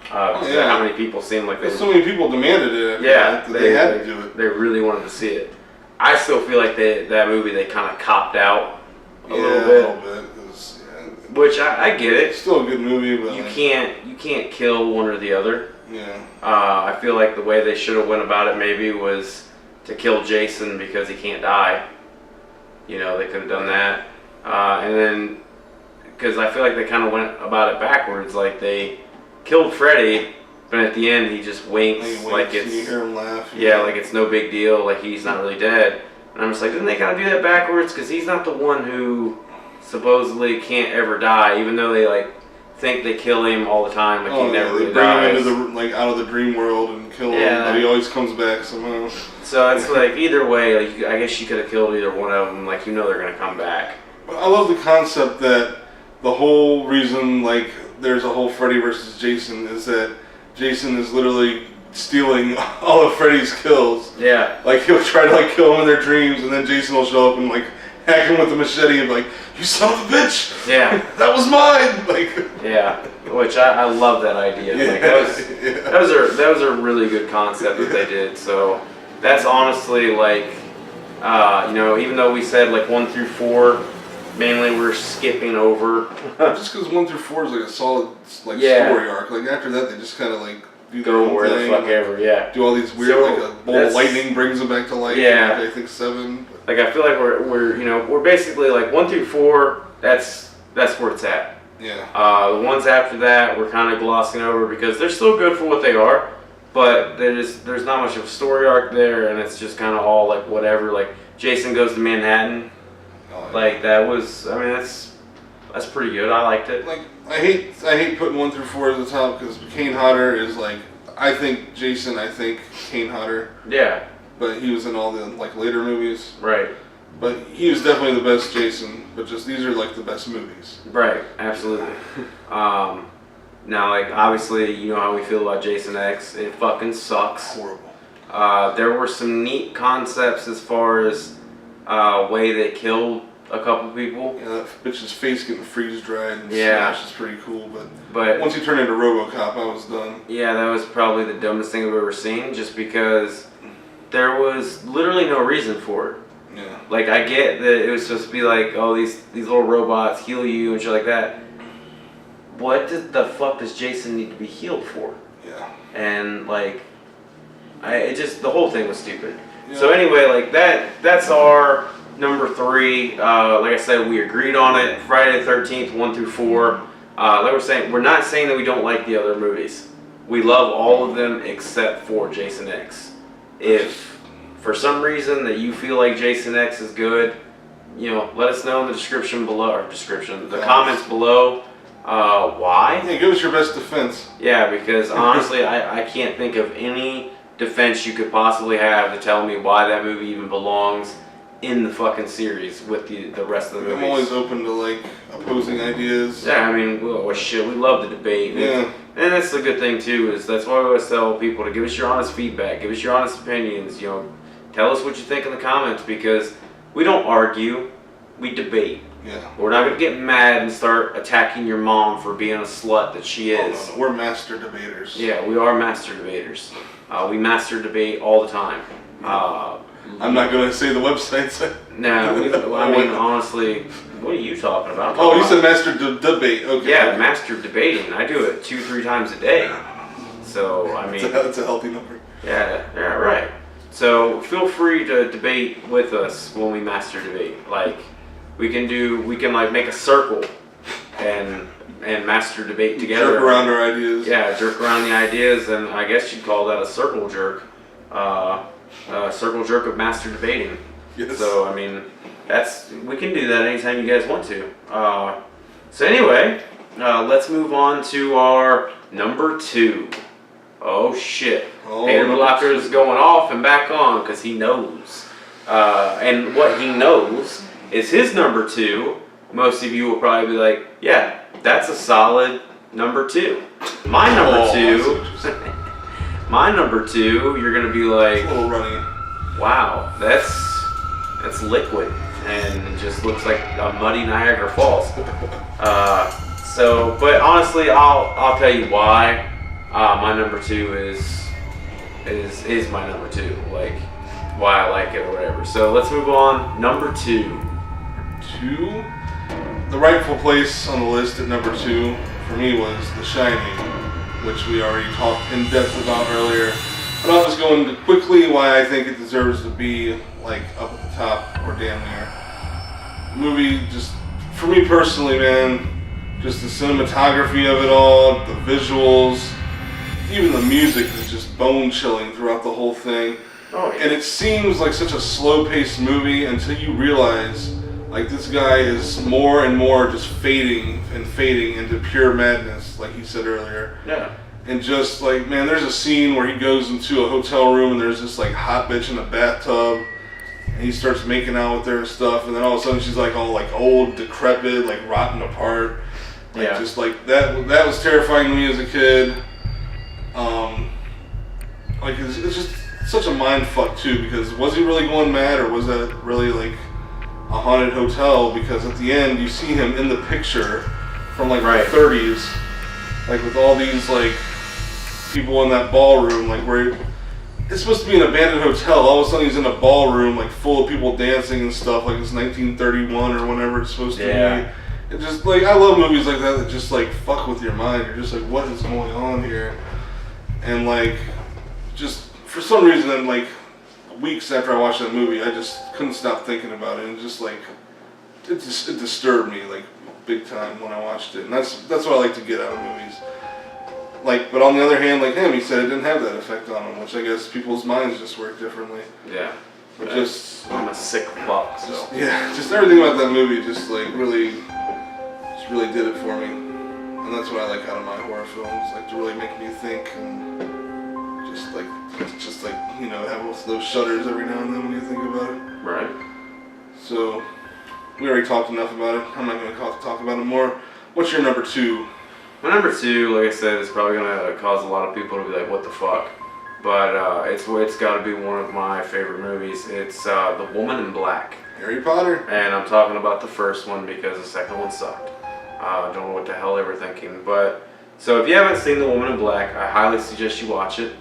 How many people seemed like so many people demanded it. They had to do it. They really wanted to see it. I still feel like that movie they kind of copped out a little bit. Which I get it. It's still a good movie, but you can't kill one or the other. Yeah. I feel like the way they should have went about it maybe was to kill Jason because he can't die. They could have done that, and then because I feel like they kind of went about it backwards. Like they killed Freddy, but at the end he just winks like it's you hear him laugh. Yeah, like it's no big deal. Like he's not really dead. And I'm just like, didn't they kind of do that backwards? Because he's not the one who supposedly can't ever die, even though they like think they kill him all the time. Like he never really dies. They bring him into out of the dream world and kill him, but he always comes back somehow. So it's like either way, like I guess you could have killed either one of them. Like they're gonna come back. But I love the concept that the whole reason like there's a whole Freddy versus Jason is that Jason is literally stealing all of Freddy's kills. Yeah. Like he'll try to like kill him in their dreams, and then Jason will show up and like hack him with a machete and be like, "You son of a bitch! Yeah. That was mine!" Like. Yeah. Which I love that idea. Yeah. Like that was a really good concept that they did. So that's honestly like even though we said like 1 through 4, mainly we're skipping over. Just because 1 through 4 is like a solid story arc. Like after that, they just kind of like go where the fuck ever. Yeah. Do all these weird like a bolt of lightning brings them back to life. Yeah. Like, I think 7. Like I feel like we're basically like 1 through 4. That's where it's at. Yeah. The ones after that we're kind of glossing over because they're still good for what they are, but there's not much of a story arc there, and it's just kind of all like whatever. Like Jason Goes to Manhattan. Like that was, that's pretty good. I liked it. Like I hate putting 1 through 4 at the top because Kane Hodder is like I think Jason. I think Kane Hodder. Yeah. But he was in all the like later movies. Right. But he was definitely the best Jason. But just these are like the best movies. Right. Absolutely. Now like obviously you know how we feel about Jason X. It fucking sucks. Horrible. There were some neat concepts as far as way they killed a couple people. Yeah, that bitch's face getting freeze dried and smashed is pretty cool, but once you turn into RoboCop, I was done. Yeah, that was probably the dumbest thing I've ever seen, just because there was literally no reason for it. Yeah. Like I get that it was supposed to be like, oh, these little robots heal you and shit like that. what the fuck does Jason need to be healed for? Yeah. And like, the whole thing was stupid. Yeah. So anyway, like that's our number 3. Like I said, we agreed on it. Friday the 13th, 1 through 4. Like we're saying, we're not saying that we don't like the other movies. We love all of them except for Jason X. If for some reason that you feel like Jason X is good, let us know in the description below, the comments below. Why? Yeah, give us your best defense. Yeah, because honestly, I can't think of any defense you could possibly have to tell me why that movie even belongs in the fucking series with the rest of the movies. I'm always open to like opposing ideas. Yeah, I mean, we love the debate. Yeah. And that's the good thing too, is that's why we always tell people to give us your honest feedback, give us your honest opinions, tell us what you think in the comments, because we don't argue, we debate. Yeah. We're not going to get mad and start attacking your mom for being a slut that she is. No. We're master debaters. Yeah, we are master debaters. We master debate all the time. I'm not going to say the websites. No, I mean, honestly, what are you talking about? Oh, you said master debate. Okay. Yeah, master debating. I do it 2-3 times a day. So, I mean... That's a healthy number. Yeah, right. So, feel free to debate with us when we master debate. Like, we can like make a circle and master debate together. Jerk around our ideas. Yeah, jerk around the ideas, and I guess you'd call that a circle jerk. Circle jerk of master debating. Yes. So, I mean, we can do that anytime you guys want to. So anyway, let's move on to our number 2. Oh shit. Hater Blocker is going off and back on because he knows. And what he knows is his number 2. Most of you will probably be like, yeah, that's a solid number 2. My number 2, my number 2, you're going to be like, a little runny. Wow, that's liquid and just looks like a muddy Niagara Falls. But honestly, I'll tell you why. My number 2 is my number 2. Like why I like it or whatever. So let's move on. Number 2. 2. The rightful place on the list at number 2 for me was The Shining, which we already talked in depth about earlier. But I'll just go into quickly why I think it deserves to be like up at the top or damn near. The movie, just for me personally, man, just the cinematography of it all, the visuals, even the music is just bone chilling throughout the whole thing. Oh, yeah. And it seems like such a slow-paced movie until you realize like this guy is more and more just fading into pure madness, like you said earlier. Yeah. And just like, man, there's a scene where he goes into a hotel room and there's this like hot bitch in a bathtub and he starts making out with her and stuff, and then all of a sudden she's like all like old, decrepit, like rotten apart. Like just like that was terrifying to me as a kid. Like it's just such a mind fuck too, because was he really going mad or was that really like a haunted hotel? Because at the end you see him in the picture from like the 30s, like with all these like people in that ballroom, like where it's supposed to be an abandoned hotel. All of a sudden he's in a ballroom like full of people dancing and stuff, like it's 1931 or whenever it's supposed to be. It just like, I love movies like that just like fuck with your mind. You're just like, what is going on here? And like, just for some reason, then like weeks after I watched that movie, I just couldn't stop thinking about it, and just like it disturbed me like big time when I watched it. And that's what I like to get out of movies. Like, but on the other hand, like him, he said it didn't have that effect on him, which I guess people's minds just work differently. Yeah. But I'm a sick fuck. So. Just everything about that movie just like really did it for me. And that's what I like out of my horror films, like to really make me think and just like have those shudders every now and then when you think about it. Right. So we already talked enough about it. I'm not going to talk about it more. What's your number 2? My number 2, like I said, is probably going to cause a lot of people to be like, what the fuck? But it's got to be one of my favorite movies. It's The Woman in Black. Harry Potter. And I'm talking about the first one because the second one sucked. Don't know what the hell they were thinking. But so if you haven't seen The Woman in Black, I highly suggest you watch it.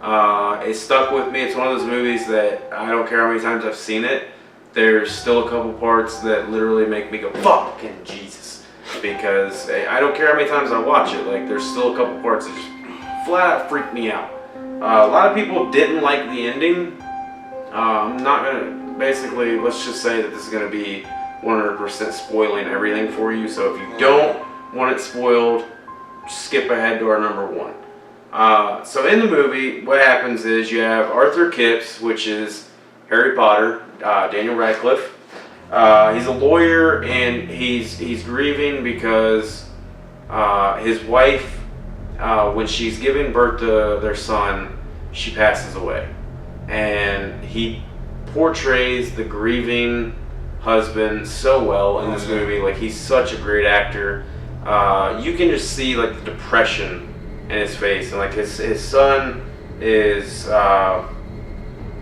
It stuck with me. It's one of those movies that I don't care how many times I've seen it. There's still a couple parts that literally make me go, fucking Jesus. because I don't care how many times I watch it. Like, there's still a couple parts that just flat out freak me out. A lot of people didn't like the ending. I'm not gonna. Basically, let's just say that this is gonna be 100% spoiling everything for you. So if you don't want it spoiled, skip ahead to our number one. So in the movie, what happens is you have Arthur Kipps, which is Harry Potter, Daniel Radcliffe. He's a lawyer, and he's grieving because his wife, when she's giving birth to their son, she passes away. And he portrays the grieving husband so well in this movie. Like, he's such a great actor. You can just see like the depression in his face, and like his son is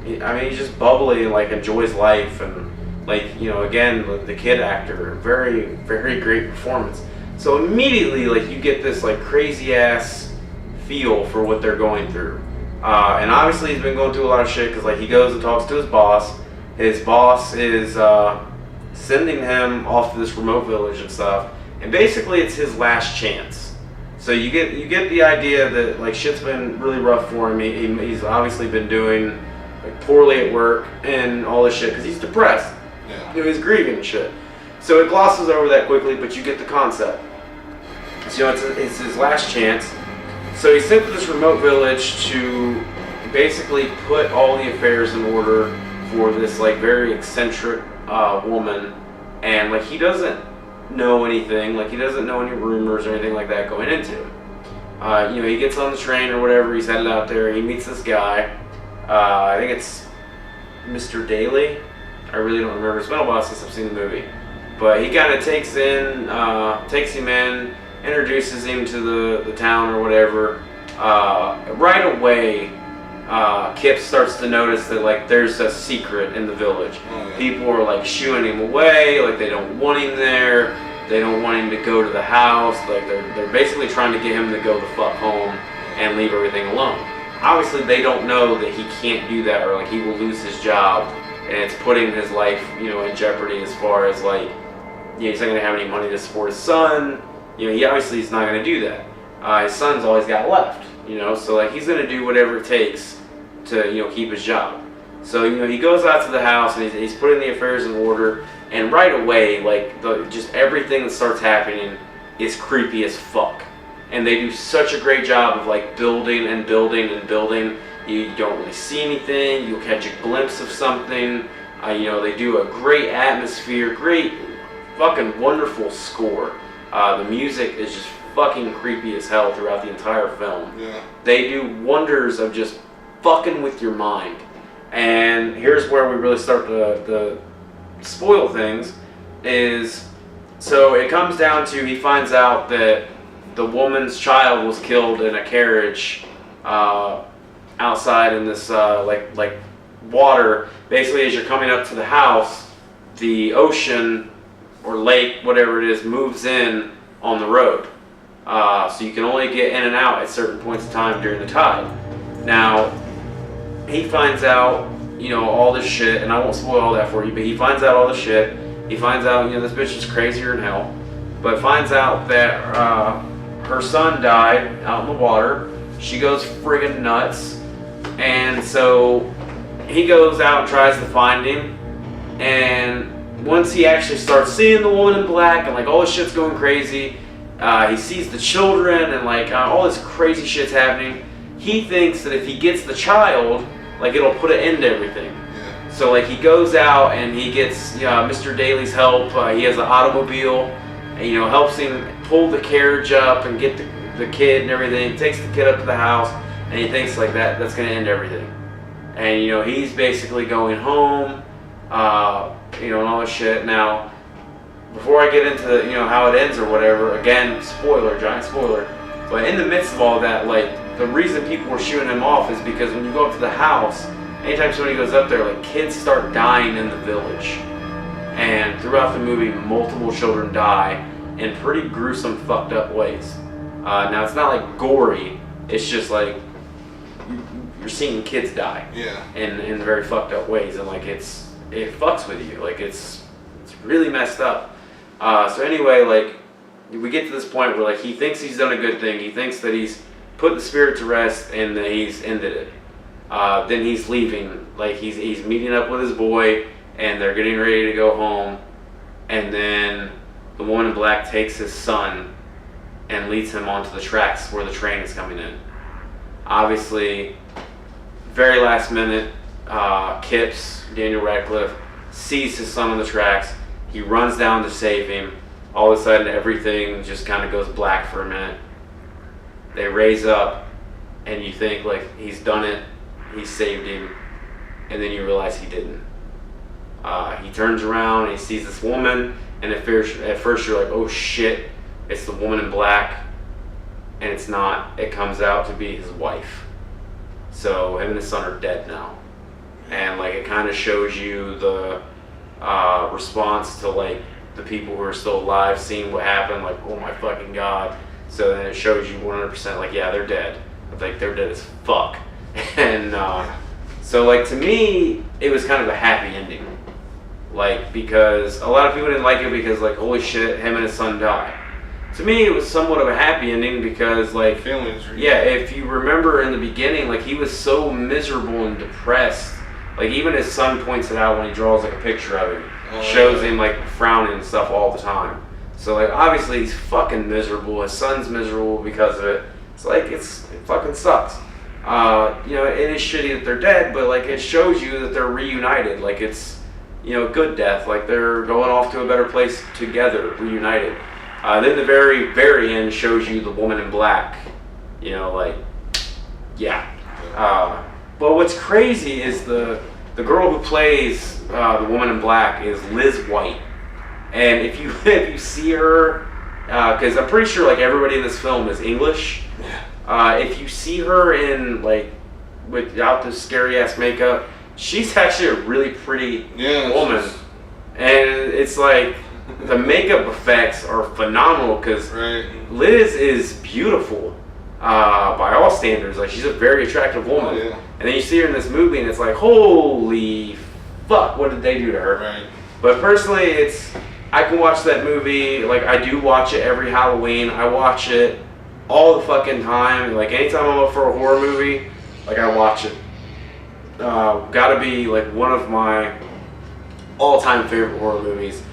he's just bubbly and like enjoys life, and like, again, the kid actor, very, very great performance. So immediately, like, you get this like crazy ass feel for what they're going through. And obviously he's been going through a lot of shit, because like he goes and talks to his boss. His boss is sending him off to this remote village and stuff, and basically it's his last chance. So you get the idea that like shit's been really rough for him. He's obviously been doing like poorly at work and all this shit because he's depressed. Yeah. He's grieving and shit. So it glosses over that quickly, but you get the concept. So it's his last chance. So he's sent to this remote village to basically put all the affairs in order for this like very eccentric woman, and like he doesn't know anything, like he doesn't know any rumors or anything like that going into it. He gets on the train or whatever, he's headed out there, he meets this guy, I think it's Mr. Daly, I really don't remember, it's been a while since I've seen the movie, but he kind of takes him in, introduces him to the town or whatever. Right away, Kip starts to notice that like there's a secret in the village. People are like shooing him away, like they don't want him there, they don't want him to go to the house, like they're basically trying to get him to go the fuck home and leave everything alone. Obviously they don't know that he can't do that, or like he will lose his job, and it's putting his life, in jeopardy as far as like, he's not gonna have any money to support his son. He obviously is not gonna do that. His son's all he's got left, so like he's gonna do whatever it takes to keep his job. So he goes out to the house and he's putting the affairs in order, and right away like just everything that starts happening is creepy as fuck, and they do such a great job of like building and building and building. You don't really see anything, you'll catch a glimpse of something. They do a great atmosphere, great fucking wonderful score. The music is just fucking creepy as hell throughout the entire film. Yeah. They do wonders of just fucking with your mind. And here's where we really start to spoil things, is so it comes down to, he finds out that the woman's child was killed in a carriage outside in this like water. Basically, as you're coming up to the house, the ocean or lake, whatever it is, moves in on the road. So you can only get in and out at certain points in time during the tide. Now, he finds out, all this shit, and I won't spoil all that for you, but he finds out all this shit. He finds out, this bitch is crazier than hell, but finds out that her son died out in the water. She goes friggin' nuts, and so he goes out and tries to find him, and once he actually starts seeing the woman in black and like all this shit's going crazy, he sees the children and like all this crazy shit's happening. He thinks that if he gets the child, like it'll put an end to everything. Yeah. So like he goes out and he gets Mr. Daly's help. He has an automobile, and helps him pull the carriage up and get the kid and everything. Takes the kid up to the house, and he thinks like that's gonna end everything. And he's basically going home, and all this shit. Now, before I get into how it ends or whatever, again, giant spoiler. But in the midst of all that, like, the reason people were shooting him off is because when you go up to the house, anytime somebody goes up there, like, kids start dying in the village. And throughout the movie, multiple children die in pretty gruesome, fucked up ways. Now, it's not like gory, it's just like you're seeing kids die. Yeah. In very fucked up ways, and like it fucks with you. Like it's really messed up. So anyway, like we get to this point where like he thinks he's done a good thing. He thinks that he's put the spirit to rest and that he's ended it. Then he's leaving. Like he's meeting up with his boy and they're getting ready to go home. And then the woman in black takes his son and leads him onto the tracks where the train is coming in. Obviously, very last minute, Kipps, Daniel Radcliffe, sees his son on the tracks. He runs down to save him. All of a sudden, everything just kind of goes black for a minute. They raise up, and you think, like, he's done it. He saved him. And then you realize he didn't. He turns around, and he sees this woman, and at first you're like, oh shit, it's the woman in black. And it's not. It comes out to be his wife. So him and his son are dead now. And like it kind of shows you the response to like the people who are still alive seeing what happened, like, oh my fucking god. So then it shows you 100% like, yeah, they're dead. Like they're dead as fuck. And so like to me, it was kind of a happy ending. Like because a lot of people didn't like it because like, holy shit, him and his son died. To me, it was somewhat of a happy ending because, like, yeah, if you remember in the beginning, like, he was so miserable and depressed. Like, even his son points it out when he draws, like, a picture of him. Shows him, like, frowning and stuff all the time. So, like, obviously, he's fucking miserable. His son's miserable because of it. It's like, it fucking sucks. You know, it is shitty that they're dead, but, like, it shows you that they're reunited. Like, it's, you know, good death. Like, they're going off to a better place together, reunited. Then the very, very end shows you the woman in black. You know, like, yeah. But what's crazy is the girl who plays the woman in black is Liz White. And if you see her, because I'm pretty sure like everybody in this film is English. If you see her in like without the scary ass makeup, she's actually a really pretty woman. And it's like the makeup effects are phenomenal because Liz is beautiful by all standards. Like she's a very attractive woman. And then you see her in this movie and it's like, holy fuck, what did they do to her? But personally, I can watch that movie. Like I do watch it every Halloween. I watch it all the fucking time. Like anytime I'm up for a horror movie, like I watch it. Gotta be like one of my all-time favorite horror movies.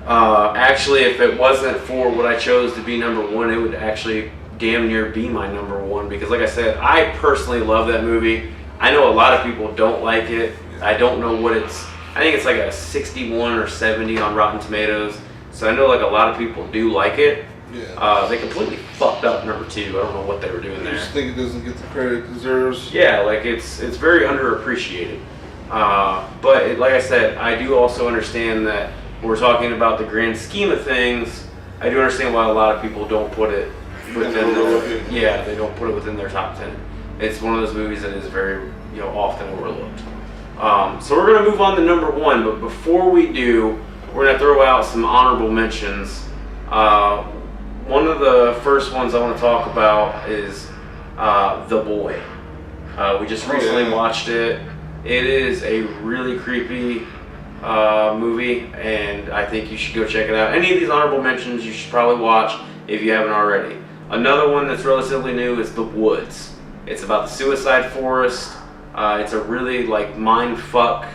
Actually, if it wasn't for what I chose to be number one, it would actually damn near be my number one because like I said, I personally love that movie. I know a lot of people don't like it. I don't know what I think it's like a 61 or 70 on Rotten Tomatoes. So I know like a lot of people do like it. They completely fucked up number two. I don't know what they were doing there. I just think it doesn't get the credit it deserves. Yeah, like it's very underappreciated. But like I said, I do also understand that when we're talking about the grand scheme of things, I do understand why a lot of people don't put it within they don't put it within their top 10. It's one of those movies that is very often overlooked. So we're gonna move on to number one, but before we do, we're gonna throw out some honorable mentions. One of the first ones I want to talk about is The Boy. We just recently watched it. It is a really creepy movie, and I think you should go check it out. Any of these honorable mentions you should probably watch if you haven't already. Another one that's relatively new is The Woods. It's about the suicide forest. It's a really like mind-fuck,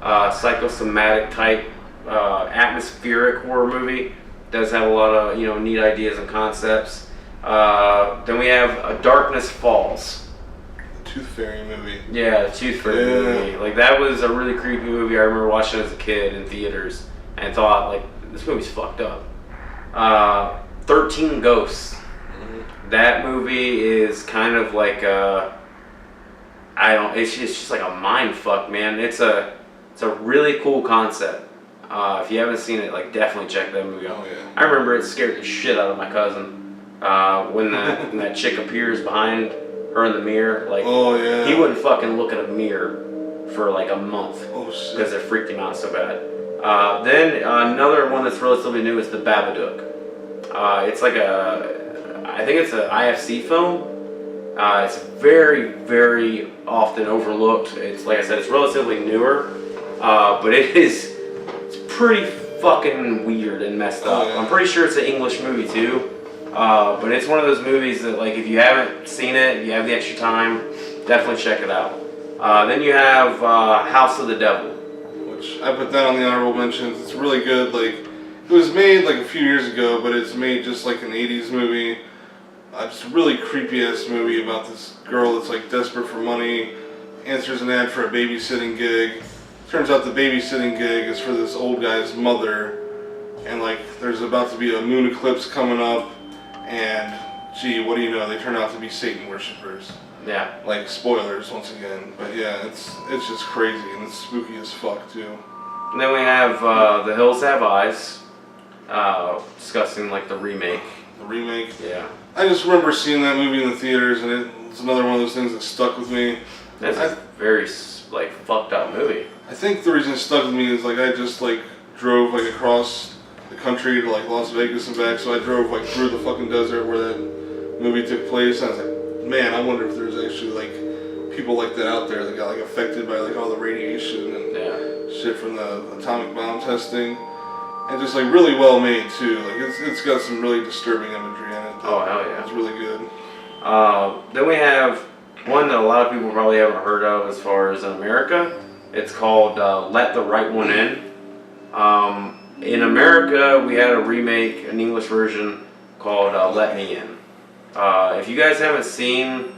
psychosomatic type, atmospheric horror movie. Does have a lot of neat ideas and concepts. Then we have Darkness Falls. The Tooth Fairy movie. Yeah, the Tooth Fairy movie. Like that was a really creepy movie. I remember watching it as a kid in theaters and thought like this movie's fucked up. 13 Ghosts. That movie is kind of like it's just like a mind fuck, man. It's a really cool concept. If you haven't seen it, like definitely check that movie out. I remember it scared the shit out of my cousin when that chick appears behind her in the mirror. Like he wouldn't fucking look at a mirror for like a month because it freaked him out so bad. Then another one that's relatively new is The Babadook. It's like I think it's an IFC film. It's very, very often overlooked. It's like I said, it's relatively newer, but it's pretty fucking weird and messed up. Oh, yeah. I'm pretty sure it's an English movie too. But it's one of those movies that, like, if you haven't seen it, if you have the extra time, definitely check it out. Then you have House of the Devil. Which I put that on the honorable mentions. It's really good. Like, it was made like a few years ago, but it's made just like an 80s movie. It's a really creepy ass movie about this girl that's like desperate for money, answers an ad for a babysitting gig. Turns out the babysitting gig is for this old guy's mother, and like there's about to be a moon eclipse coming up, and gee, what do you know? They turn out to be Satan worshippers. Yeah. Like, spoilers once again, but yeah, it's just crazy and it's spooky as fuck too. And then we have The Hills Have Eyes, discussing like the remake. The remake. Yeah. I just remember seeing that movie in the theaters, and it's another one of those things that stuck with me. That's a very like fucked up movie. I think the reason it stuck with me is like I just like drove like across the country to like Las Vegas and back, so I drove like through the fucking desert where that movie took place, and I was like, man, I wonder if there's actually like people like that out there that got like affected by like all the radiation and shit from the atomic bomb testing, and just like really well made too. Like it's got some really disturbing imagery in it. Oh hell yeah! It's really good. Then we have one that a lot of people probably haven't heard of as far as in America. It's called Let the Right One In. In America, we had a remake, an English version called Let Me In. If you guys haven't seen,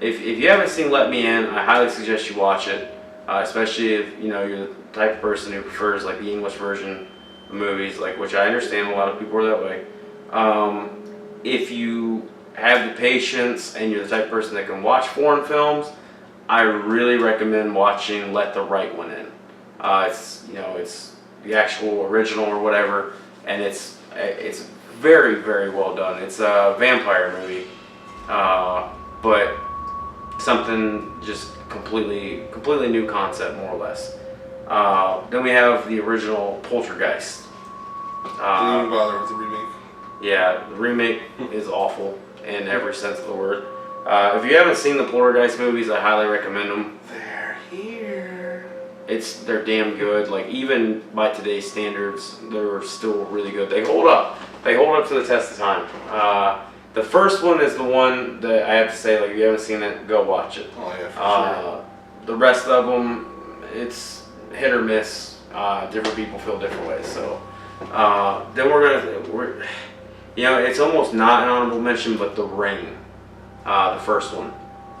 if you haven't seen Let Me In, I highly suggest you watch it. Especially if you're the type of person who prefers like the English version of movies, like which I understand a lot of people are that way. If you have the patience and you're the type of person that can watch foreign films, I really recommend watching Let the Right One In. It's the actual original or whatever, and it's very, very well done. It's a vampire movie, but something just completely new concept, more or less. Then we have the original Poltergeist. Didn't even bother with the remake. Yeah, the remake is awful in every sense of the word. If you haven't seen the Poltergeist movies, I highly recommend them. They're here. They're damn good. Like, even by today's standards, they're still really good. They hold up. They hold up to the test of time. The first one is the one that I have to say, like, if you haven't seen it, go watch it. Oh yeah, for sure. The rest of them, it's hit or miss. Different people feel different ways. So then we're it's almost not an honorable mention, but The Ring, the first one.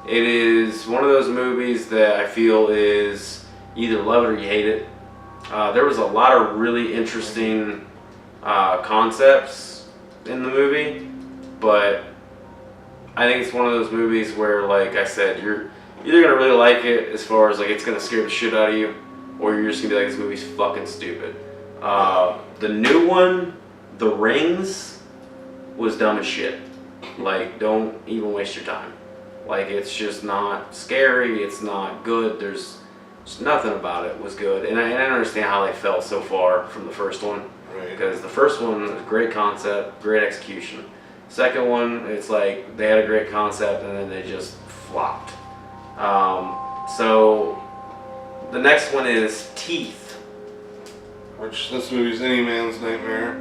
It is one of those movies that I feel is either love it or you hate it. There was a lot of really interesting concepts in the movie, but I think it's one of those movies where, like I said, you're either gonna really like it as far as like it's gonna scare the shit out of you, or you're just gonna be like, this movie's fucking stupid. The new one, The Rings, was dumb as shit. Like, don't even waste your time. Like, it's just not scary, it's not good, there's nothing about it was good. And I don't understand how they fell so far from the first one. Right. Because the first one was great concept, great execution. Second one, it's like they had a great concept and then they just flopped. So the next one is Teeth. Which this movie's any man's nightmare.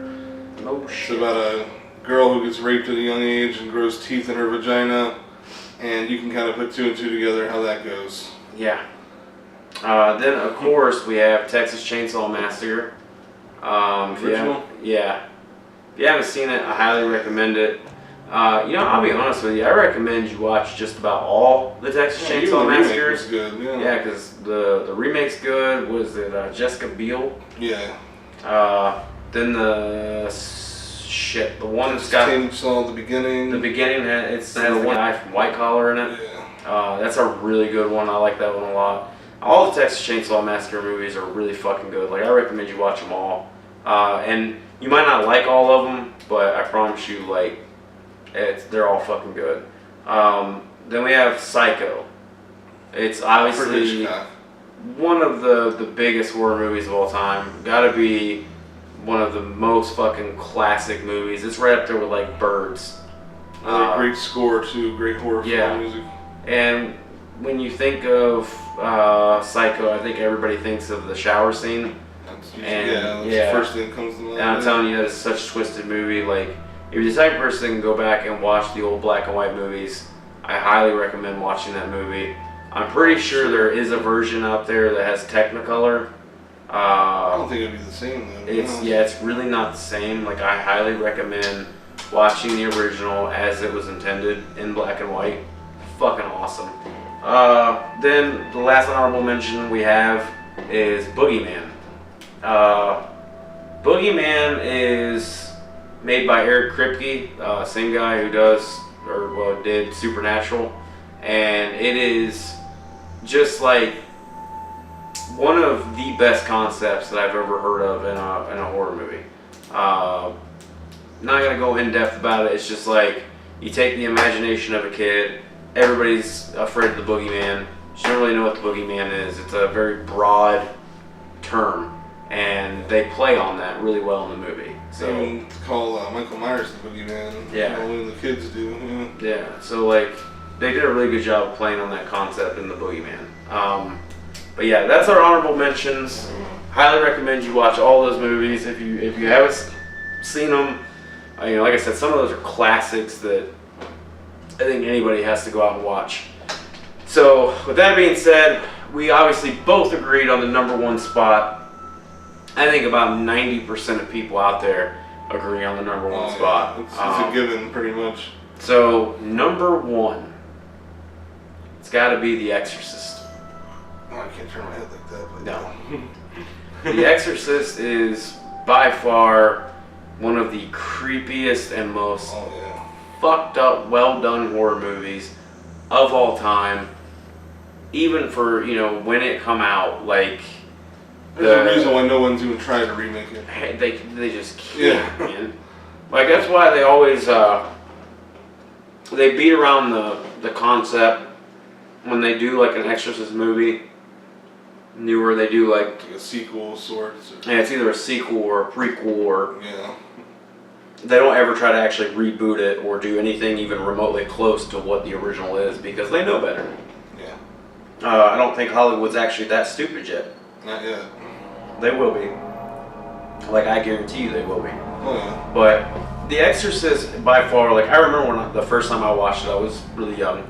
No It's shit. about a girl who gets raped at a young age and grows teeth in her vagina, and you can kind of put two and two together how that goes. Yeah. Then of course we have Texas Chainsaw Massacre. Original? Yeah. If you haven't seen it, I highly recommend it. I'll be honest with you. I recommend you watch just about all the Texas Yeah, even Chainsaw the remake Massacres. was good. Yeah. Yeah, because the remake's good. Was it Jessica Biel? Yeah. Then the one that's got Chainsaw at the beginning. the beginning. It has the one guy from White Collar in it. Yeah. That's a really good one. I like that one a lot. All the Texas Chainsaw Massacre movies are really fucking good. Like, I recommend you watch them all. And you might not like all of them, but I promise you, like, they're all fucking good. Then we have Psycho. It's obviously Hitchcock. one of the biggest horror movies of all time. Gotta be one of the most fucking classic movies. It's right up there with, like, Birds. Great score too. Great horror film music. And when you think of Psycho, I think everybody thinks of the shower scene. That's usually, And, that's the first thing that comes to mind. And I'm telling you, that is such a twisted movie. Like, if you're the type of person to go back and watch the old black and white movies, I highly recommend watching that movie. I'm pretty sure there is a version out there that has Technicolor. I don't think it'd be the same though. It's really not the same. Like, I highly recommend watching the original as it was intended in black and white. Fucking awesome. Then the last honorable mention we have is Boogeyman. Boogeyman is made by Eric Kripke, same guy who did Supernatural, and it is just like one of the best concepts that I've ever heard of in a horror movie. Not gonna go in depth about it. It's just like you take the imagination of a kid. Everybody's afraid of the boogeyman. You don't really know what the boogeyman is. It's a very broad term, and they play on that really well in the movie. So call Michael Myers the boogeyman. Yeah. When the kids do. Yeah. So like they did a really good job of playing on that concept in the boogeyman. But yeah, that's our honorable mentions. Highly recommend you watch all those movies if you haven't seen them. Like I said, some of those are classics that I think anybody has to go out and watch. So with that being said, we obviously both agreed on the number one spot. I think about 90% of people out there agree on the number one spot. It's a given, pretty much. So number one, it's got to be The Exorcist. Oh, I can't turn my head like that. But No. The Exorcist is by far one of the creepiest and most fucked up, well done horror movies of all time. Even for, when it come out, like... There's a reason why no one's even tried to remake it. They just can't, man. Like, that's why they always, they beat around the concept when they do, like, an Exorcist movie. Newer, they do, like a sequel of sorts. Yeah, it's either a sequel or a prequel, or... Yeah. They don't ever try to actually reboot it or do anything even remotely close to what the original is, because they know better. Yeah. I don't think Hollywood's actually that stupid yet. Not yet. They will be. Like, I guarantee you they will be. Oh, yeah. But The Exorcist, by far, like, I remember when the first time I watched it, I was really young.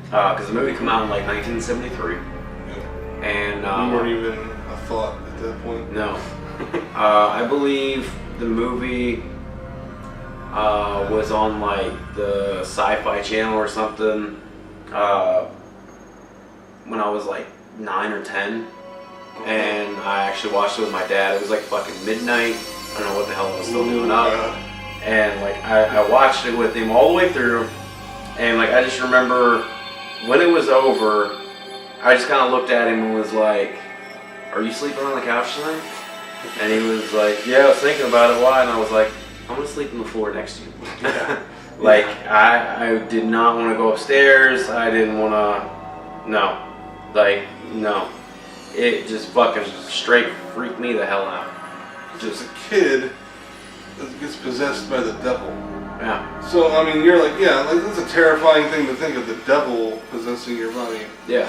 Because the movie came out in, like, 1973. Yeah. And... you weren't even a thought at that point. No. I believe the movie... was on like the Sci-Fi Channel or something when I was like 9 or 10, and I actually watched it with my dad. It was like fucking midnight. I don't know what the hell I was still doing up, and like I watched it with him all the way through, and like I just remember when it was over, I just kind of looked at him and was like, "Are you sleeping on the couch tonight?" And he was like, "Yeah, I was thinking about it. Why?" And I was like, "I'm gonna sleep on the floor next to you." Like, I did not want to go upstairs. I didn't want to. No. Like, no. It just fucking straight freaked me the hell out. Just a kid that gets possessed by the devil. Yeah. So, I mean, you're like, yeah, like, that's a terrifying thing to think of, the devil possessing your body. Yeah.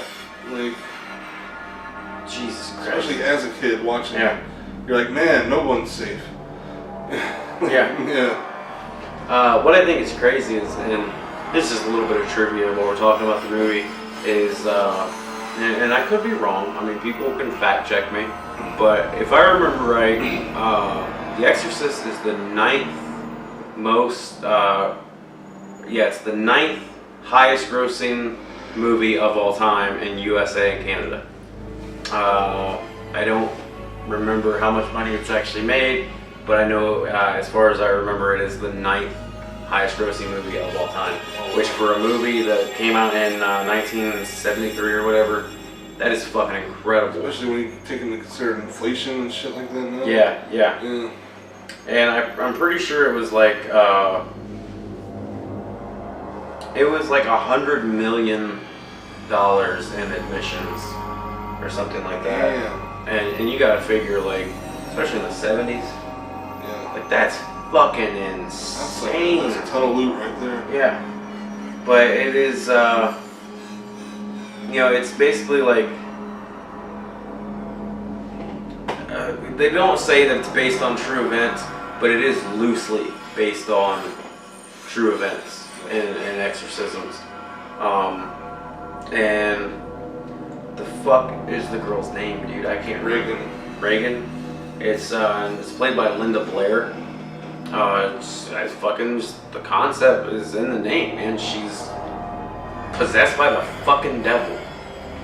Like, Jesus Christ. especially as a kid watching Yeah. it, you're like, man, no one's safe. Yeah. Yeah. What I think is crazy is, and this is a little bit of trivia while we're talking about the movie, is, and I could be wrong, I mean, people can fact check me, but if I remember right, The Exorcist is the ninth it's the ninth highest grossing movie of all time in USA and Canada. I don't remember how much money it's actually made, but I know, as far as I remember, it is the ninth highest grossing movie of all time. Which, for a movie that came out in 1973 or whatever, that is fucking incredible. Especially when you take into consider inflation and shit like that now. Yeah. And I'm pretty sure it was like $100 million in admissions or something like that. Yeah. And you gotta figure, like, especially in the 70s. Yeah. Like, that's fucking insane. That's a ton of loot right there. Yeah. But it is, it's basically like, they don't say that it's based on true events, but it is loosely based on true events and exorcisms. And the fuck is the girl's name, dude? I can't remember. Reagan. It's played by Linda Blair. It's fucking just, the concept is in the name, man. She's possessed by the fucking devil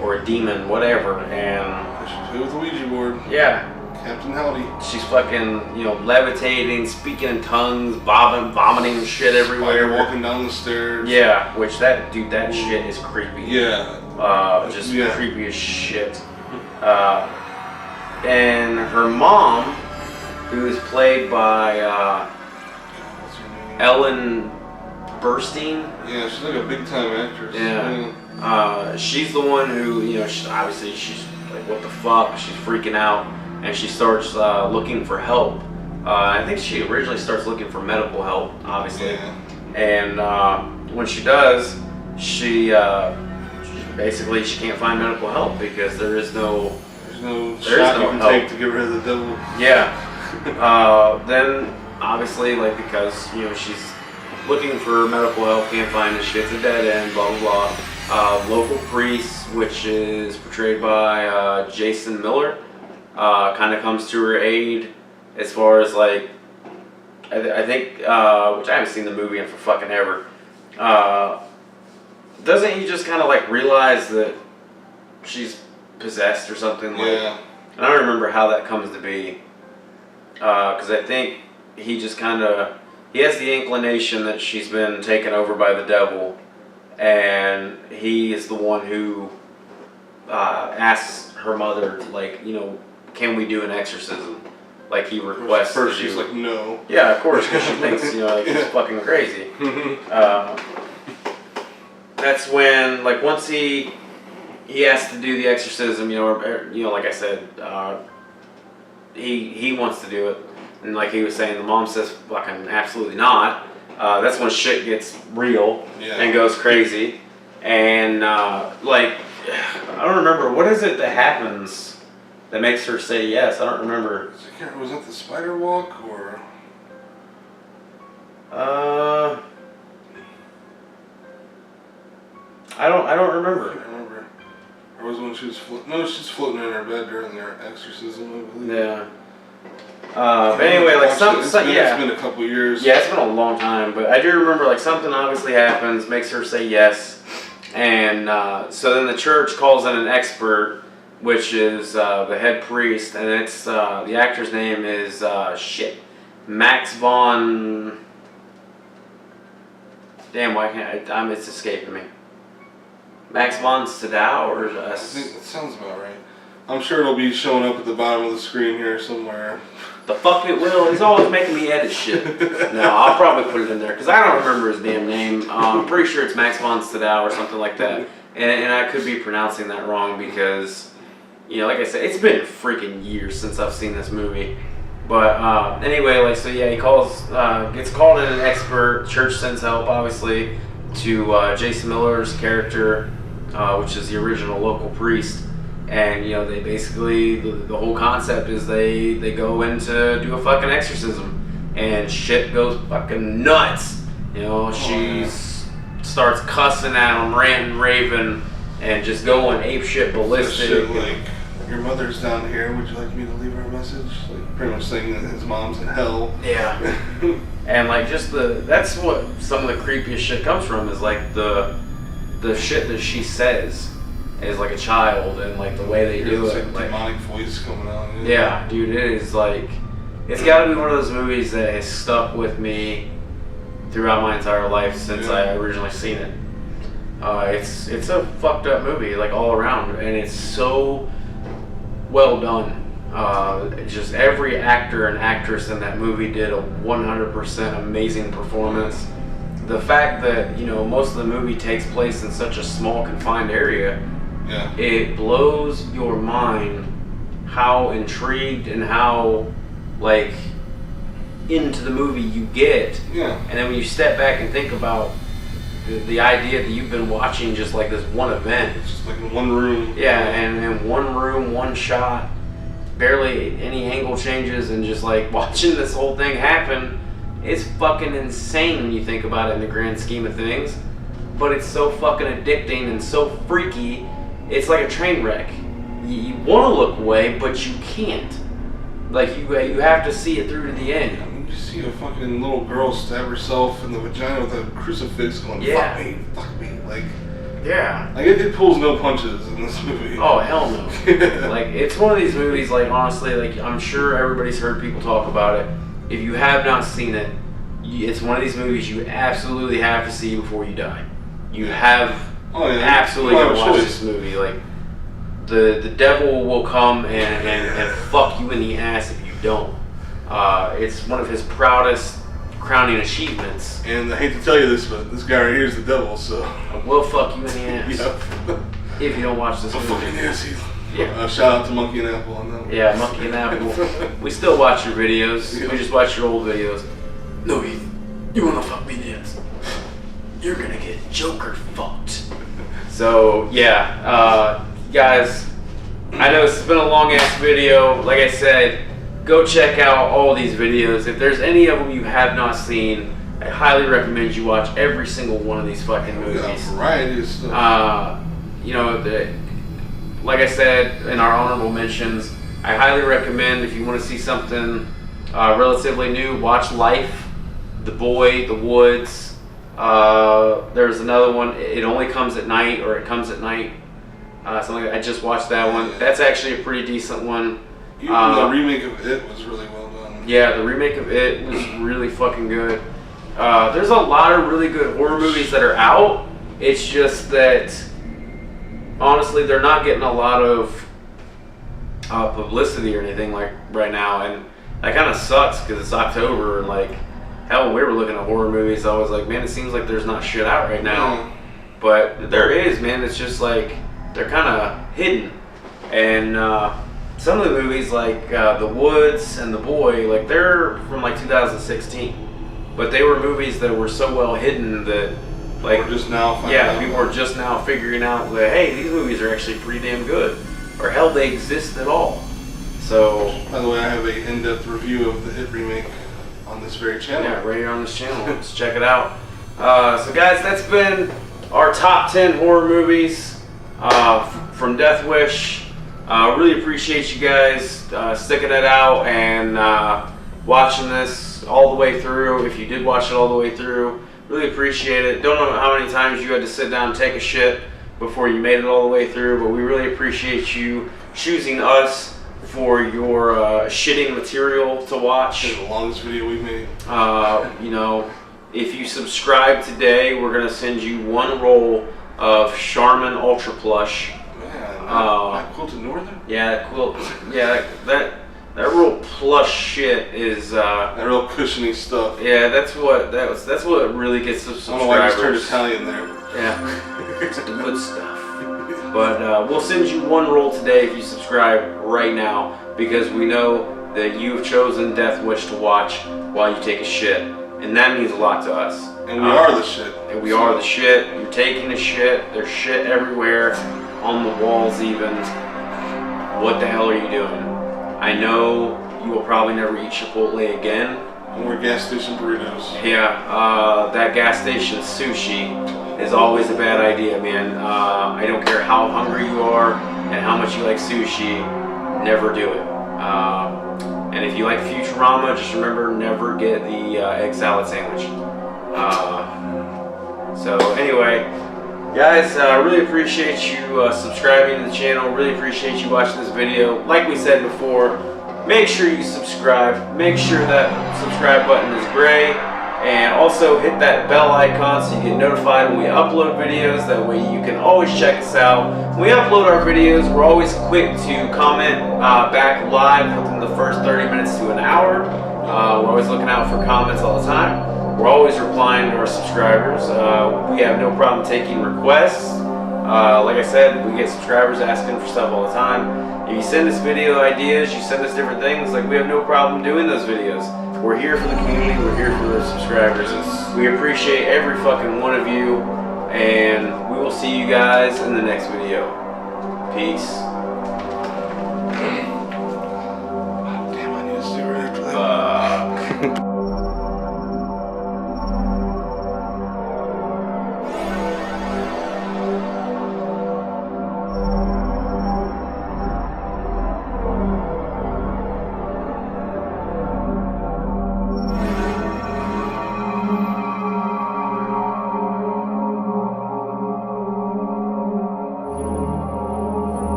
or a demon, whatever, and She played with the Ouija board. yeah, Captain Howdy. she's fucking, levitating, speaking in tongues, vomiting shit everywhere. Spider walking down the stairs. Yeah, which that shit is creepy. Yeah. Just creepy as shit. And her mom, who is played by What's her name? Ellen Burstyn. Yeah, she's like a big time actress. Yeah. She's the one who, obviously she's like, what the fuck? She's freaking out, and she starts looking for help. I think she originally starts looking for medical help, obviously. Yeah. And when she does, she basically she can't find medical help because there's no shot you can help. take to get rid of the devil. Yeah. Then obviously, like, because she's looking for medical help, can't find it, shit's a dead end, blah blah blah. Local priest, which is portrayed by Jason Miller, kind of comes to her aid as far as like I think, which I haven't seen the movie in for fucking ever. Doesn't he just kind of like realize that she's possessed or something? Yeah. I don't remember how that comes to be, because I think he just kind of, he has the inclination that she's been taken over by the devil, and he is the one who asks her mother, like, can we do an exorcism? Like he requests. First to do. she's like, no. Yeah, of course, because she thinks, like he's fucking crazy. That's when, like, once he has to do the exorcism, like I said, he wants to do it, and like he was saying, the mom says fucking absolutely not. That's when shit gets real and goes crazy, and like I don't remember what is it that happens that makes her say yes. I don't remember. Was that the spider walk or? I don't remember. I can't remember. Or was it when she was she's floating in her bed during their exorcism, I believe. Yeah. But anyway, like it's been a couple years. Yeah, it's been a long time, but I do remember like something obviously happens, makes her say yes, and so then the church calls in an expert, which is the head priest, and it's the actor's name is Max von. Damn, why can't I? It's escaping me. Max von Sydow or I think that sounds about right. I'm sure it'll be showing up at the bottom of the screen here somewhere. The fuck it will. He's always making me edit shit. No, I'll probably put it in there because I don't remember his damn name. I'm pretty sure it's Max von Sydow or something like that. And I could be pronouncing that wrong because, like I said, it's been freaking years since I've seen this movie. But anyway, he gets called in an expert. Church sends help, obviously, to Jason Miller's character, which is the original local priest. And, they basically, the whole concept is they go in to do a fucking exorcism. And shit goes fucking nuts. She starts cussing at him, ranting, raving, and just going apeshit ballistic. Shit like, your mother's down here, would you like me to leave her a message? Like, pretty much saying that his mom's in hell. Yeah. And, like, just that's what some of the creepiest shit comes from, is, like, the shit that she says. Is like a child, and like the way they do it, like demonic voice coming out. Yeah, dude, it is like, it's got to be one of those movies that has stuck with me throughout my entire life since I originally seen it. It's a fucked up movie, like all around, and it's so well done. Just every actor and actress in that movie did a 100% amazing performance. The fact that most of the movie takes place in such a small confined area. Yeah. It blows your mind how intrigued and how, like, into the movie you get. Yeah. And then when you step back and think about the idea that you've been watching just like this one event. It's just like in one room. Yeah, and in one room, one shot, barely any angle changes, and just like watching this whole thing happen, it's fucking insane when you think about it in the grand scheme of things. But it's so fucking addicting and so freaky. It's like a train wreck. You want to look away, but you can't. Like you have to see it through to the end. I mean, you see a fucking little girl stab herself in the vagina with a crucifix, going, Yeah. fuck me, like. Yeah. Like it pulls no punches in this movie. Oh hell no. Like it's one of these movies. Like honestly, like I'm sure everybody's heard people talk about it. If you have not seen it, it's one of these movies you absolutely have to see before you die. You have absolutely you got don't to have a watch choice. this movie. Like the devil will come and fuck you in the ass if you don't. It's one of his proudest crowning achievements. And I hate to tell you this, but this guy right here is the devil, so. Will fuck you in the ass Yep. if you don't watch this A movie. fucking nasty. Yeah. Shout out to Monkey and Apple on that one. Yeah, Monkey and Apple. We still watch your videos. Yeah. We just watch your old videos. No, Heath, you wanna fuck me this? You're gonna get Joker fucked. So yeah, guys, I know this has been a long ass video. Like I said, go check out all these videos. If there's any of them you have not seen, I highly recommend you watch every single one of these fucking We got a movies. variety of stuff. You know, like I said in our honorable mentions, I highly recommend if you want to see something relatively new, watch Life, The Boy, The Woods. There's another one, It Only Comes at Night, or It Comes at Night. Something like that. I just watched that one. That's actually a pretty decent one. Even the remake of It was really well done. Yeah, the remake of It was really fucking good. There's a lot of really good horror movies that are out. It's just that, honestly, they're not getting a lot of publicity or anything like right now, and that kind of sucks because it's October and like, hell, when we were looking at horror movies, I was like, man, it seems like there's not shit out right now, but there is, man. It's just like they're kind of hidden, and some of the movies like The Woods and The Boy, like they're from like 2016. But they were movies that were so well hidden that, like, We're just now finding out. people are just now figuring out that, hey, these movies are actually pretty damn good, or hell, they exist at all. So, By the way, I have a in-depth review of the It remake on this very channel. yeah, right here on this channel. Let's check it out. So, guys, that's been our top 10 horror movies from Death Wish. Really appreciate you guys sticking it out and watching this all the way through. If you did watch it all the way through, really appreciate it. Don't know how many times you had to sit down and take a shit before you made it all the way through, but we really appreciate you choosing us for your shitting material to watch. It's the longest video we've made. You know, if you subscribe today, we're gonna send you one roll of Charmin Ultra Plush. Man, that quilted Northern? Yeah, cool. Yeah, that real plush shit is. That real cushiony stuff. Yeah, that's what really gets the I don't know why I just turned subscribers. Italian there. Yeah, it's the good stuff. But we'll send you one roll today if you subscribe right now, because we know that you have chosen Death Wish to watch while you take a shit, and that means a lot to us. And we are the shit. And we are the shit. You're taking a shit. There's shit everywhere, on the walls even. What the hell are you doing? I know you will probably never eat Chipotle again. And we're gas station burritos. Yeah, that gas station sushi is always a bad idea, man. I don't care how hungry you are and how much you like sushi, never do it. And if you like Futurama, just remember, never get the egg salad sandwich. So anyway, guys, really appreciate you subscribing to the channel. Really appreciate you watching this video. Like we said before, make sure you subscribe. Make sure that subscribe button is gray. And also hit that bell icon so you get notified when we upload videos. That way you can always check us out. When we upload our videos, we're always quick to comment back live within the first 30 minutes to an hour. We're always looking out for comments all the time. We're always replying to our subscribers. We have no problem taking requests. Like I said, we get subscribers asking for stuff all the time. If you send us video ideas, you send us different things, like we have no problem doing those videos. We're here for the community, we're here for the subscribers. We appreciate every fucking one of you, and we will see you guys in the next video. Peace.